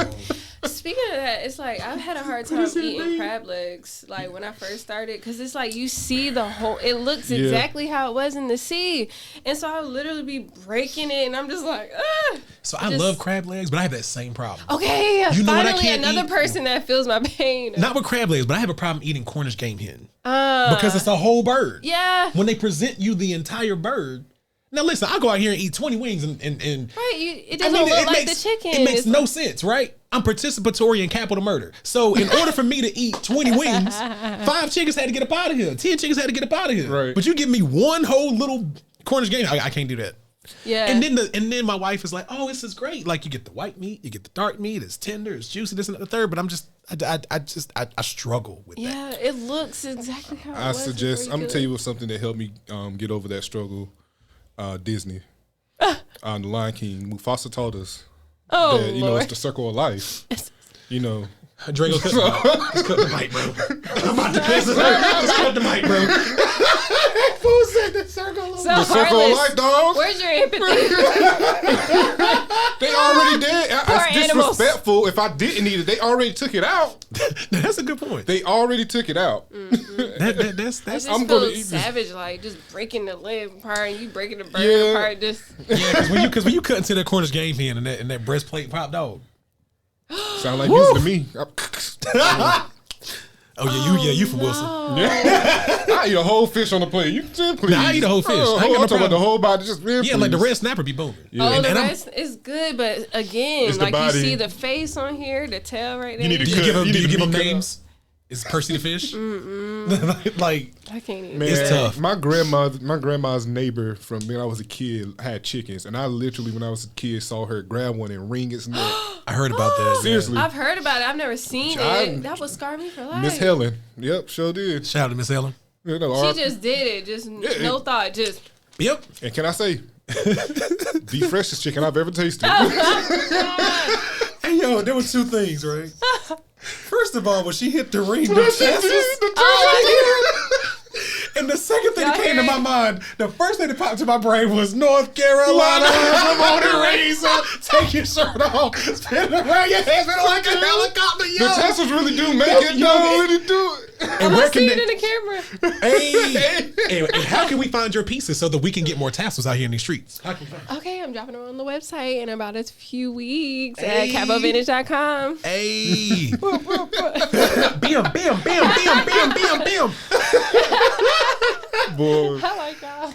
Speaking of that, it's like I've had a hard time eating crab legs. Like when I first started, because it's like you see the whole. It looks Yeah. exactly how it was in the sea, and so I would literally be breaking it, and I'm just like, ah. so I Just- love crab legs, but I have that same problem. Okay, You know what I finally can't another eat? person that feels my pain. Not with crab legs, but I have a problem eating Cornish game hen because it's a whole bird. Yeah. When they present you the entire bird. Now listen, I go out here and eat 20 wings and Right, it I doesn't mean, look it like makes, the chicken. It makes It's no like- sense, right? I'm participatory in capital murder. So in order for me to eat 20 wings, 5 chickens had to get up out of here. 10 chickens had to get up out of here. Right. But you give me one whole little Cornish game, I can't do that. Yeah. And then my wife is like, oh, this is great. Like you get the white meat, you get the dark meat, it's tender, it's juicy, this and the third. But I struggle with that. yeah, it looks exactly how it I was. suggest, before I'm going to tell could- you what's something that helped me get over that struggle. Disney. On The Lion King, Mufasa taught us Oh, that, Lord. it's the circle of life. Drago, just cut the mic, bro. I'm about to piss it out. Just cut the mic, bro. Who said the circle? So The circle of Heartless, life, dog. where's your empathy? They already did. Poor This disrespectful if I didn't need it. They already took it out. That's a good point. They already took it out. That's. I just I'm feel gonna eat this. savage, like just breaking the leg apart and you breaking the burger apart. Just Yeah, because when you cut into that Cornish game pan and that breastplate popped dog. Sound like this to me. Oh yeah, you from Wilson? I eat a whole fish on the plate. You can please. Nah, I eat a whole fish. I ain't got no I'm talking about problem. the whole body. Just Yeah, like the red snapper be booming. oh, the And I'm- rest is good, but again, It's the like you body. see the face on here, the tail right there. need to Do you give them? You Do need you to give them be cut names? Is Percy the fish? like I can't even. Man, It's tough. My grandma's neighbor from when I was a kid had chickens, and I literally, when I was a kid, saw her grab one and wring its neck. I heard about that. Seriously, I've heard about it. I've never seen it. That would scar me for life. Miss Helen. Yep, sure did. Shout out to Miss Ellen. You know, She just did it. Just no thought. Just Yep. and can I say, the freshest chicken I've ever tasted. Hey yo, there were two things, right? First of all, when she hit the ring, the chances. And the second thing that Y'all came to hear my it? mind, the first thing that popped to my brain was North Carolina. Come on and raise up, take your shirt off, spin around your head, spin like a helicopter, yo. The tassels really do make it. Yo, Yo, really do it. And I where see can it they, in the camera. hey, and how can we find your pieces so that we can get more tassels out here in these streets? Okay, I'm dropping them on the website in about a few weeks Hey. at capovintage.com. Hey, bam, bam, bam, bam, bam, bam, bam. Boy. Oh my god.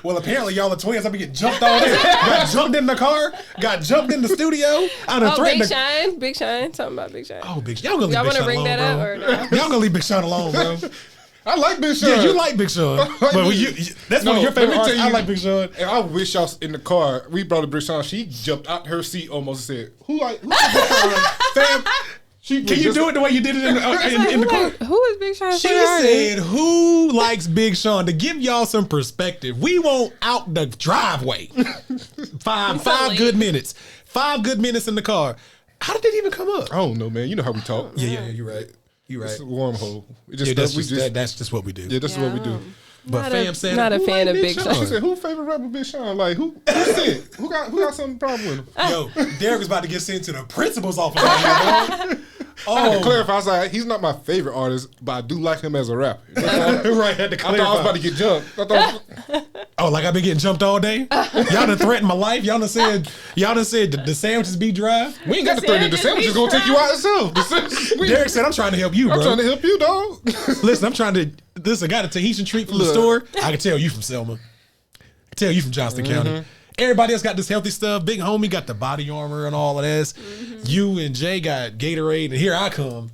Well, apparently y'all are twins. I be getting jumped all in. Got jumped in the car. Got jumped in the studio. I done Oh, threatened Big to- Shine. Big Shine. Something about Big Shine. Oh, Big Sean. Y'all gonna leave Y'all Big want to Sean bring alone, that up bro. or no? Y'all gonna leave Big Sean alone, bro. I like Big Sean. Yeah, you like Big Sean. But that's one of your let me favorite tell artists. I you, like Big Sean. And I wish y'all in the car. We brought a Big Sean. She jumped out her seat almost and said, "Who like Big Sean?" Fam, can you do it the way you did it in the car? Who is Big Shine? She said, "Who likes Big Sean?" To give y'all some perspective, we won't out the driveway. Five late. good minutes. 5 good minutes in the car. How did that even come up? I don't know, man. You know how we talk. Yeah, you're right. You're right. It's a wormhole. It just, Yeah, that's we just, that's just what we do. yeah, this is what we do. But Not fam a, said, not a "Who fan like of Big She Sean. said, "Who favorite rapper Big Sean? Like who said? Who got some problem with him?" Yo, Derek was about to get sent to the principal's office. Out here, bro. I had to Oh, clarify. I was like, he's not my favorite artist, but I do like him as a rapper. right. Had to I thought I was about clarify. to get jumped. I thought, Oh, like I've been getting jumped all day. Y'all done threatened my life. Y'all done said the sandwiches be dry. we ain't got to threaten. The sandwich is gonna take you out itself. Derek said, "I'm trying to help you, bro. I'm trying to help you, dog. Listen, I'm trying to. Listen, I got a Tahitian treat from the Look. store. I can tell you from Selma. I can tell you from Johnston County. Everybody else got this healthy stuff. Big homie got the body armor and all of this. You and Jay got Gatorade, and here I come.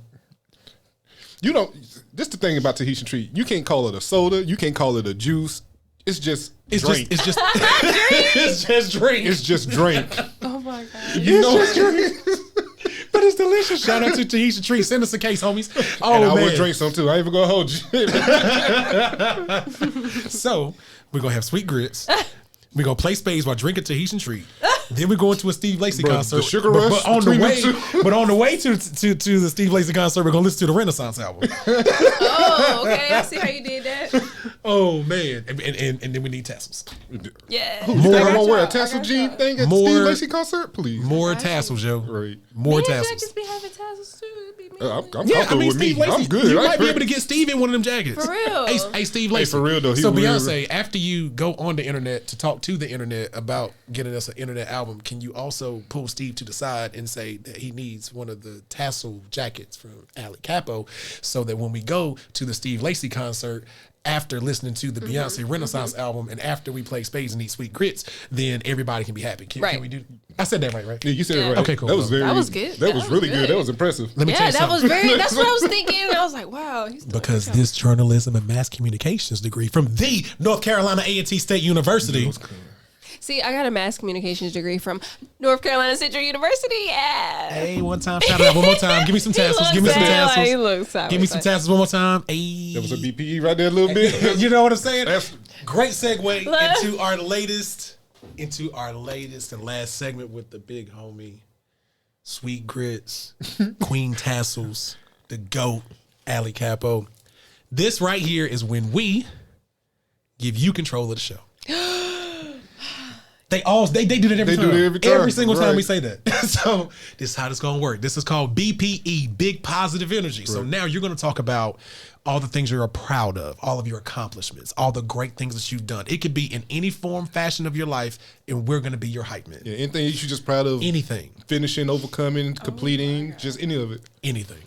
You don't. This the thing about Tahitian treat. You can't call it a soda. You can't call it a juice. It's just drink. It's just it's just drink. It's just drink. Oh my god. You know, But it's delicious. Shout out to Tahitian treat. Send us a case, homies. Oh and I man. would drink some too. I ain't even gonna hold you. So we're gonna have sweet grits. We're gonna play spades while drinking Tahitian treat. Then we're going to a Steve Lacy Bro, concert. the sugar but, rush on the between the way, two. but on the way to the Steve Lacy concert, we're gonna listen to the Renaissance album. Oh, okay. I see how you did that. Oh man, and then we need tassels. Yeah. You think I'm gonna wear a I tassel got jean y'all. thing at More- Steve Lacy concert? Please. More tassels, yo. Right. More Me and tassels. Jackets be having tassels too. It'd be me. I'm Yeah, I comfortable mean with me. Steve Lacy. I'm good. You I might be ain't- able to get Steve in one of them jackets. For real. Hey, Steve Lacy. for real, though, he So real. Beyonce, after you go on the internet to talk to the internet about getting us an internet album, can you also pull Steve to the side and say that he needs one of the tassel jackets from Ali Capo, so that when we go to the Steve Lacy concert, after listening to the Beyonce Renaissance album and after we play spades and eat sweet grits, then everybody can be happy. Can Right. we do? I said that right? Yeah, you said it Yeah. right. Okay, cool. That was very. That was good. That was really good. That was impressive. Let me tell Yeah, you that something. was very. That's what I was thinking. I was like, wow. He's doing Because a good job. this journalism and mass communications degree from the North Carolina A&T State University. See, I got a mass communications degree from North Carolina Central University. Yeah. Hey, one time, shout it out one more time. Give me some tassels. Give me some tassels. He looks Give me some tassels one more time. Hey. That was a BPE right there, a little bit. You know what I'm saying? That's- Great segue into our latest and last segment with the big homie, Sweet Grits, Queen Tassels, the GOAT, Ali Capo. This right here is when we give you control of the show. They do that every They time. do that every time. Every single time Right. we say that. So this is how it's going to work. This is called BPE, Big Positive Energy. So now you're going to talk about all the things you're proud of, all of your accomplishments, all the great things that you've done. It could be in any form, fashion of your life, and we're going to be your hype man. Yeah, anything you're just proud of. Anything. Finishing, overcoming, completing, just any of it. Anything. I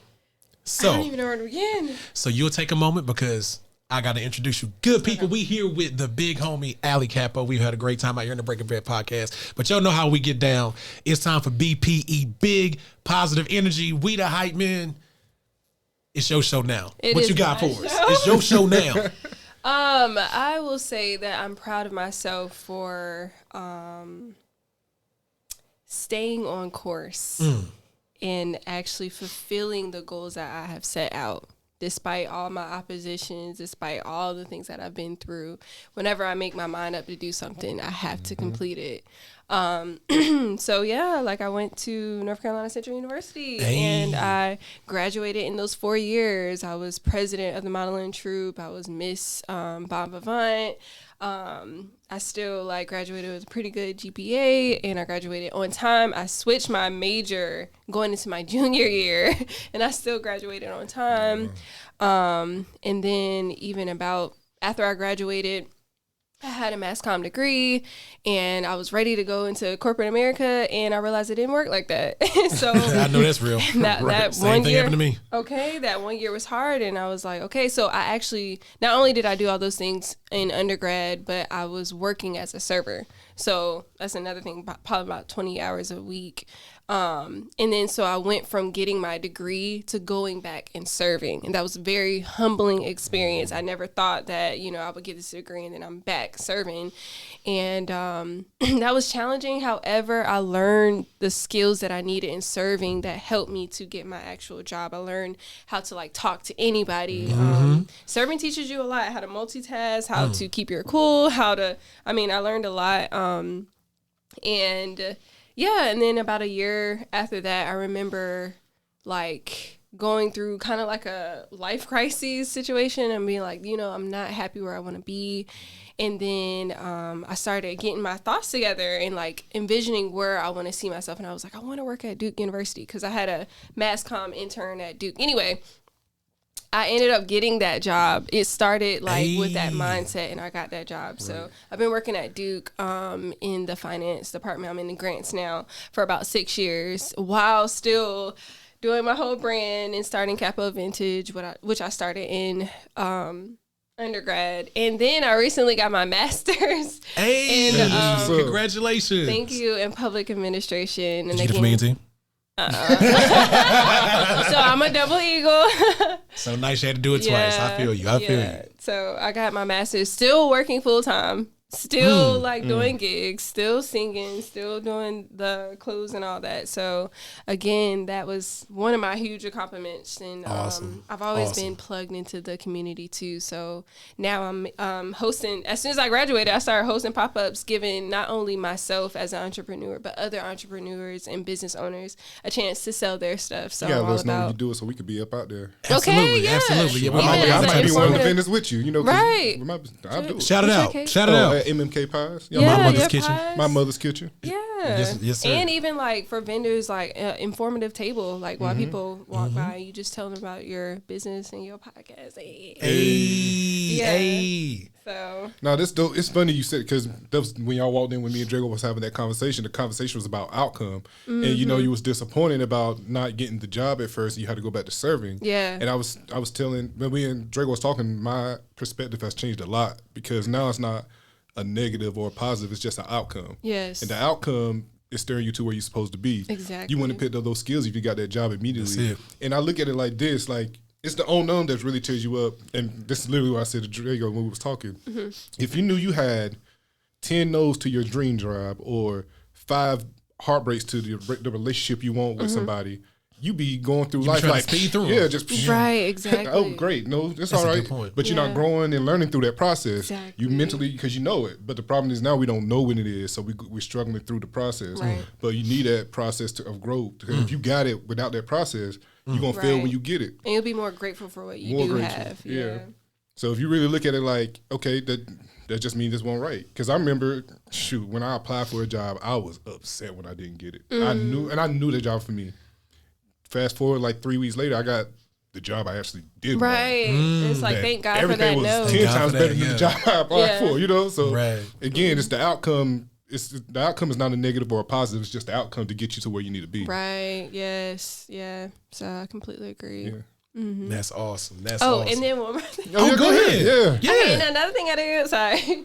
So, don't even know where to begin. so you'll take a moment because I got to introduce you. Good people, we here with the big homie, Ali Capo. We've had a great time out here in the Breaking Bread podcast. But y'all know how we get down. It's time for BPE, Big Positive Energy. We the hype men. It's your show now. It What is you got my for us? show. It's your show now. I will say that I'm proud of myself for staying on course and actually fulfilling the goals that I have set out. Despite all my oppositions, despite all the things that I've been through, whenever I make my mind up to do something, I have to complete it. So yeah, like I went to North Carolina Central University and I graduated in those 4 years. I was president of the modeling troupe. I was Miss Bon Vivant. I still graduated with a pretty good GPA and I graduated on time. I switched my major going into my junior year and I still graduated on time. And then even about after I graduated, I had a mass comm degree and I was ready to go into corporate America and I realized it didn't work like that. So I know that's real. that Same one thing year happened to me. Okay, that 1 year was hard and I was like, okay, so I actually, not only did I do all those things in undergrad, but I was working as a server. So that's another thing, probably about 20 hours a week. And then so I went from getting my degree to going back and serving. And that was a very humbling experience. I never thought that, I would get this degree and then I'm back serving. And that was challenging. However, I learned the skills that I needed in serving that helped me to get my actual job. I learned how to talk to anybody. Serving teaches you a lot, how to multitask, how to keep your cool, I learned a lot. And then about a year after that, I remember going through kind of like a life crisis situation and being like, I'm not happy where I want to be. And then I started getting my thoughts together and envisioning where I want to see myself. And I was like, I want to work at Duke University because I had a mass comm intern at Duke. Anyway, I ended up getting that job. It started with that mindset and I got that job. So I've been working at Duke in the finance department. I'm in the grants now for about 6 years while still doing my whole brand and starting Capo Vintage, which I started in undergrad. And then I recently got my master's. Congratulations. Thank you, in public administration. Did you get it from E&T? So I'm a double eagle. So nice you had to do it twice. I feel you. I feel you. So I got my master's, still working full time, still doing gigs, still singing, still doing the clothes and all that. So again, that was one of my huge accomplishments. And I've always been plugged into the community too. So now I'm hosting, as soon as I graduated, I started hosting pop-ups, giving not only myself as an entrepreneur, but other entrepreneurs and business owners a chance to sell their stuff. So You gotta I'm let all us know when about you do it so we could be up out there. Absolutely. yeah. Absolutely. Yeah, I might be one of the informative. vendors with you, 'cause Right. I'll do it. Shout it out. Okay. Shout it out. At MMK Pies. Yeah, My mother's your kitchen. pies. My mother's kitchen. Yeah. Yes, sir. And even for vendors, informative table, while people walk by, you just tell them about your business and your podcast. Hey. Yeah. Hey. So No, this dope. It's funny you said because that was when y'all walked in when me and Drago was having that conversation. The conversation was about outcome, and you was disappointed about not getting the job at first. You had to go back to serving. Yeah. And I was telling when we and Drago was talking, my perspective has changed a lot because now it's not a negative or a positive. It's just an outcome. yes, And the outcome is steering you to where you're supposed to be. Exactly. You wouldn't have picked up those skills if you got that job immediately. That's it. And I look at it like this, it's the unknown that really tears you up. And this is literally what I said to Drago when we was talking. If you knew you had 10 no's to your dream job or 5 heartbreaks to the relationship you want with somebody, you be going through life trying to speed through yeah, them. just right, exactly. oh, great. No, that's all a right. good point. But you're not Yeah. growing and learning through that process. Exactly. You mentally, because you know it. But the problem is now we don't know when it is, so we're struggling through the process. Right. But you need that process of growth. Because if you got it without that process, you're going to fail Right. when you get it. And you'll be more grateful for what you More do grateful. have. Yeah. So if you really look at it like, okay, that just means this won't right. Because I remember, when I applied for a job, I was upset when I didn't get it. I knew the job for me. Fast forward like 3 weeks later, I got the job I actually did. Right. It's like, thank God for that. Everything was 10 times better than the job I applied for, you know? So again, it's the outcome. The outcome is not a negative or a positive. It's just the outcome to get you to where you need to be. Right. Yes. Yeah. So I completely agree. Yeah. Mm-hmm. That's awesome. That's awesome. And then one more thing. Go ahead. Yeah. Okay, and another thing I do, sorry.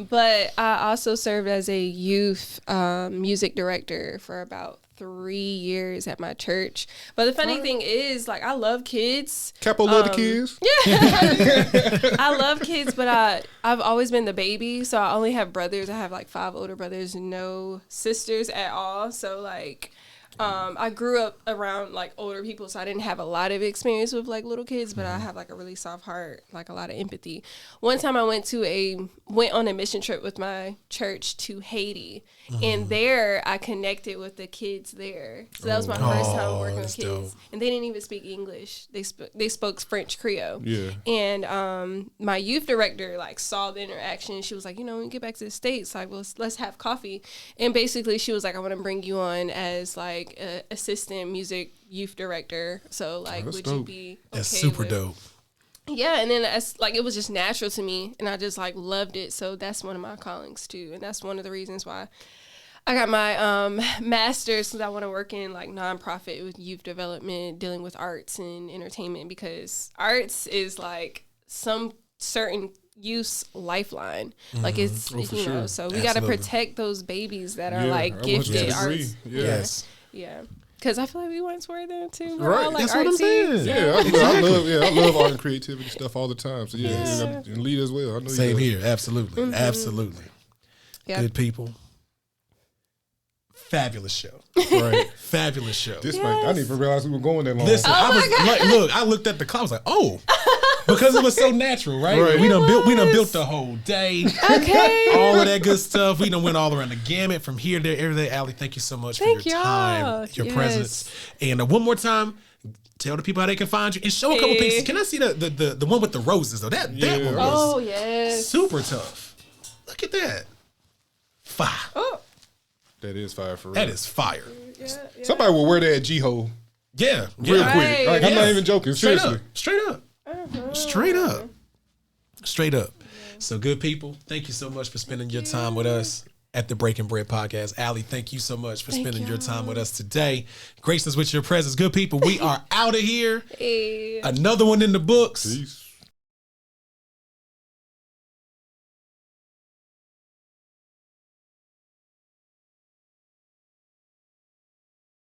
But I also served as a youth music director for about 3 years at my church. But the funny thing is, like, I love kids. Capo love the kids. Yeah. I love kids, but I've always been the baby. So I only have brothers. I have like 5 older brothers and no sisters at all. So like, I grew up around like older people, so I didn't have a lot of experience with like little kids, but I have like a really soft heart, like a lot of empathy. One time I went on a mission trip with my church to Haiti, and there I connected with the kids there. So that was my first time working with kids, dope. And they didn't even speak English. They spoke French Creole. Yeah. And my youth director like saw the interaction. She was like, when you get back to the States, like, well, let's have coffee. And basically she was like, I want to bring you on as like assistant music youth director. So like, would dope. you be okay? That's super dope. Yeah, and then it was just natural to me, and I just like loved it. So that's one of my callings too, and that's one of the reasons why I got my master's, since I want to work in like nonprofit with youth development, dealing with arts and entertainment, because arts is like some certain youth's lifeline. Like it's sure. so we got to protect those babies that are like gifted arts. Yes. Yeah. Because I feel like we once were there too. We're Right. all, like, That's what I'm saying. Yeah, I love art and creativity stuff all the time. So and lead as well. I know Same here. Absolutely. Absolutely. Yep. Good people. Fabulous show. Right. Fabulous show. I didn't even realize we were going that long. Listen, I looked at the clock. I was like, oh, because it was so natural, right? We done built the whole day. Okay. All of that good stuff. We done went all around the gamut from here to there, everything. Allie, thank you so much for your time, your presence. And one more time, tell the people how they can find you and show a couple pieces. Can I see the one with the roses though? That one was super tough. Look at that. Fire. Oh. That is fire for real. That is fire. Yeah. Somebody will wear that at G-Hole. Yeah. Real quick. Like, I'm not even joking. Straight Seriously. up. Straight up. So good people, thank you so much for spending your time with us at the Breaking Bread podcast. Allie, thank you so much for spending your time with us today. Grace us with your presence. Good people, we are out of here. Hey. Another one in the books. Peace.